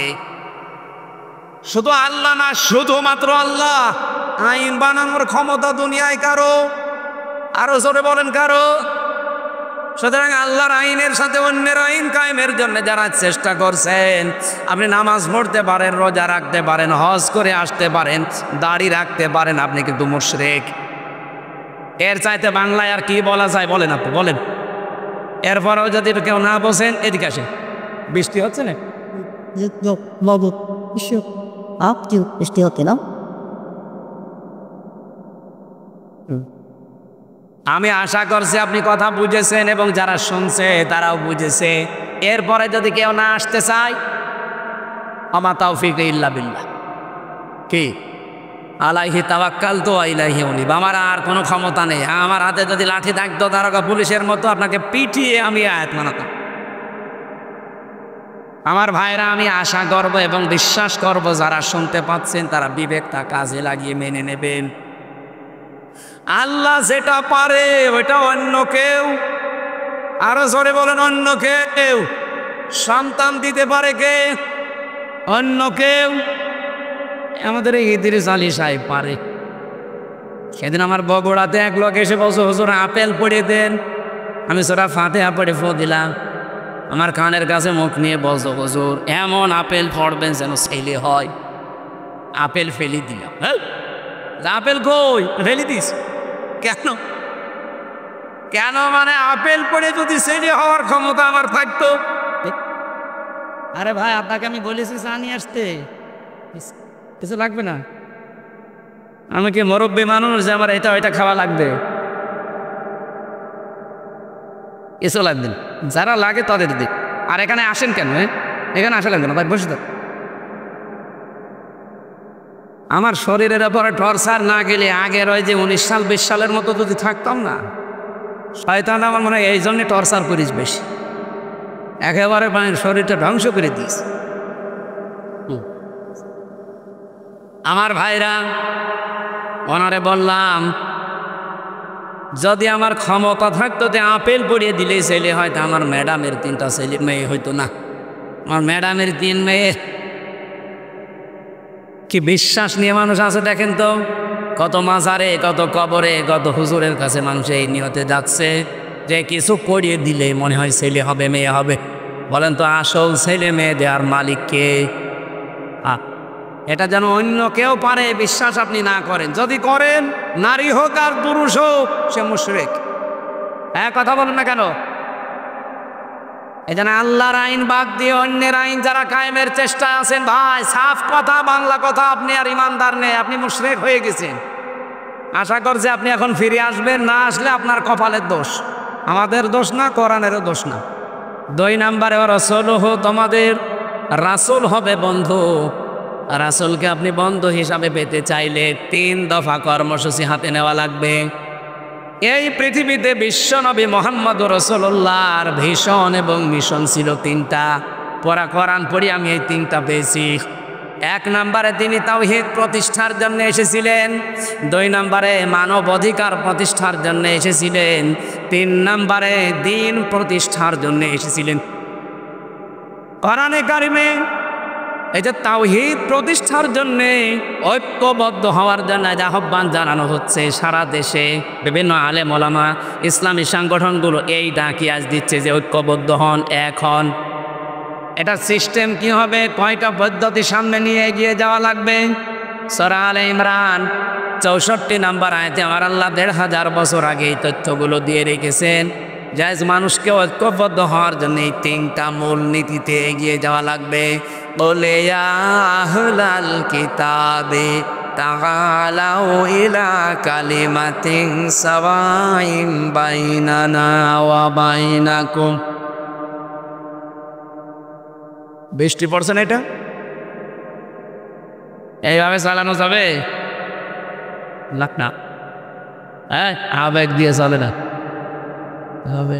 শুধু আল্লাহ না, শুধুমাত্র আল্লাহ। আইন বানানোর ক্ষমতা দুনিয়ায় কারো? আরো জোরে বলেন, কারো? সুতরাং আল্লাহর আইনের সাথে অন্যের আইন কায়েমের জন্য যারা চেষ্টা করছেন, আপনি নামাজ পড়তে পারেন, রোজা রাখতে পারেন, হজ করে আসতে পারেন, দাড়ি রাখতে পারেন, আপনি কিন্তু মুশরিক। এর চাইতে বাংলায় আর কি বলা যায় বলেন, আপনি বলেন। এরপরেও যদি কেউ না বোঝেন, এদিকে আসেন। বৃষ্টি হচ্ছে না? বৃষ্টি হতে না? আমি আশা করছি আপনি কথা বুঝেছেন এবং যারা শুনছে তারাও বুঝেছে। এরপরে যদি কেউ না আসতে চায়, আমা তাওফিক ইল্লা বিল্লাহ। কি আলাইহি তাওয়াক্কালতু ওয়া ইলাইহি উনীব। আমার আর কোনো ক্ষমতা নেই। আমার হাতে যদি লাঠি থাকতো দারোগা পুলিশের মতো আপনাকে পিটিয়ে আমি আয়াত মানাতাম। আমার ভাইরা, আমি আশা করব এবং বিশ্বাস করব যারা শুনতে পাচ্ছেন তারা বিবেকটা কাজে লাগিয়ে মেনে নেবেন। আল্লাহ যেটা পারে ওইটা অন্য কেউ, আরো জোরে বলেন, অন্য কেউ। সন্তান দিতে পারে কে? অন্য কেউ। আমাদের এই ইদ্রিস আলী সাহেব পারে। সেদিন আমার বগুড়াতে এক লোক এসে বলছে, হুজুর আপেল পড়ে দেন। আমি সূরা ফাতিহা পড়ে ফু দিলাম। আমার কানের কাছে মুখ নিয়ে বলছো, হুজুর এমন আপেল পড়বেন যেন ছেলে হয়। আপেল ফেলে দিলাম। হ্যাঁ, আপেল কই? ফেলে দিস কেন? কেন মানে আপেল পড়ে যদি ছেলে হওয়ার ক্ষমতা আমার থাকতো? আরে ভাই, আপনাকে আমি বলেছি চা নিয়ে আসতে, কিছু লাগবে না। আমি কি মুরব্বী মানুষ যে আমার এটা ওইটা খাওয়া লাগবে? কিছু লাগবে না, যারা লাগে তাদের দিক। আর এখানে আসেন কেন? এখানে আসা লাগবে না ভাই, বসে থাক। আমার শরীরের উপরে টর্চার না গেলে আগের ওই যে 19 সাল 20 সালের মতো যদি থাকতাম না, শয়তান আমার মনে হয় এই জন্যে টর্চার করিস বেশি। একেবারে শরীরটা ধ্বংস করে দিস। আমার ভাইরা, ওনারে বললাম যদি আমার ক্ষমতা থাকতো যে আপেল পড়িয়ে দিলেই ছেলে হয়তো আমার ম্যাডামের 3টা ছেলে মেয়ে হইতো না। আমার ম্যাডামের 3 মেয়ে। কি বিশ্বাস নিয়ে মানুষ আছে দেখেন তো, কত মাজারে, কত কবরে, কত হুজুরের কাছে মানুষ এই নিয়তে যাচ্ছে যে কিছু করিয়ে দিলে মনে হয় ছেলে হবে মেয়ে হবে। বলেন তো আসল ছেলে মেয়ে দেওয়ার মালিক কে? এটা যেন অন্য কেউ পারে বিশ্বাস আপনি না করেন। যদি করেন, নারী হোক আর পুরুষ হোক, সে মুশরিক। হ্যাঁ, কথা বলেন না কেন? এই জন্য আল্লাহর আইন বাদ দিয়ে অন্যের আইন যারা কায়েমের চেষ্টায় আছেন, ভাই সাফ কথা, বাংলা কথা, আপনি আর ইমানদার নেই, আপনি মুশরিক হয়ে গেছেন। আশা করছি আপনি এখন ফিরে আসবেন, না আসলে আপনার কপালের দোষ, আমাদের দোষ না, কোরআনেরও দোষ না। 2 নম্বরে রাসূল হো, তোমাদের রাসূল হবে বন্ধু। রাসূলকে আপনি বন্ধু হিসাবে পেতে চাইলে 3 দফা কর্মসূচি হাতে নেওয়া লাগবে। এই পৃথিবীতে বিশ্বনবী মুহাম্মদুর রাসূলুল্লাহর ভীষণ এবং মিশন ছিল 3টা। পড়া কোরআন পড়ি আমি এই 3টা পেয়েছি। 1 নম্বরে তিনি তাওহীদ প্রতিষ্ঠার জন্য এসেছিলেন। 2 নম্বরে মানব অধিকার প্রতিষ্ঠার জন্য এসেছিলেন। 3 নম্বরে দ্বীন প্রতিষ্ঠার জন্য এসেছিলেন। কোরআনে কারিমে এই যে তাওহীদ প্রতিষ্ঠার জন্য ঐক্যবদ্ধ হওয়ার জন্য আহ্বান জানানো হচ্ছে সারা দেশে। বিভিন্ন আলেম ওলামা, ইসলামী সংগঠনগুলো এই ডাকি আজ দিচ্ছে যে ঐক্যবদ্ধ হন, এক হন। এটা সিস্টেম কি হবে, কয়টা পদ্ধতি সামনে নিয়ে এগিয়ে যাওয়া লাগবে? সূরা আলে ইমরান 64 নম্বর আয়াতে আমার আল্লাহ 1500 বছর আগে এই তথ্যগুলো দিয়ে রেখেছেন। জায়েজ মানুষকে ঐক্যবদ্ধ হওয়ার জন্য এই 3টা মূল নীতিতে এগিয়ে যাওয়া লাগবে। বলে ইয়া আহলাল কিতাবে তাআলাউ ইলা কালিমাতিন সাওয়াইন বাইনানা ওয়া বাইনাকুম। বৃষ্টি পড়ছে না, এটা এইভাবে চালানো যাবে? না, হ্যাঁ, আবেগ দিয়ে চলে না হবে।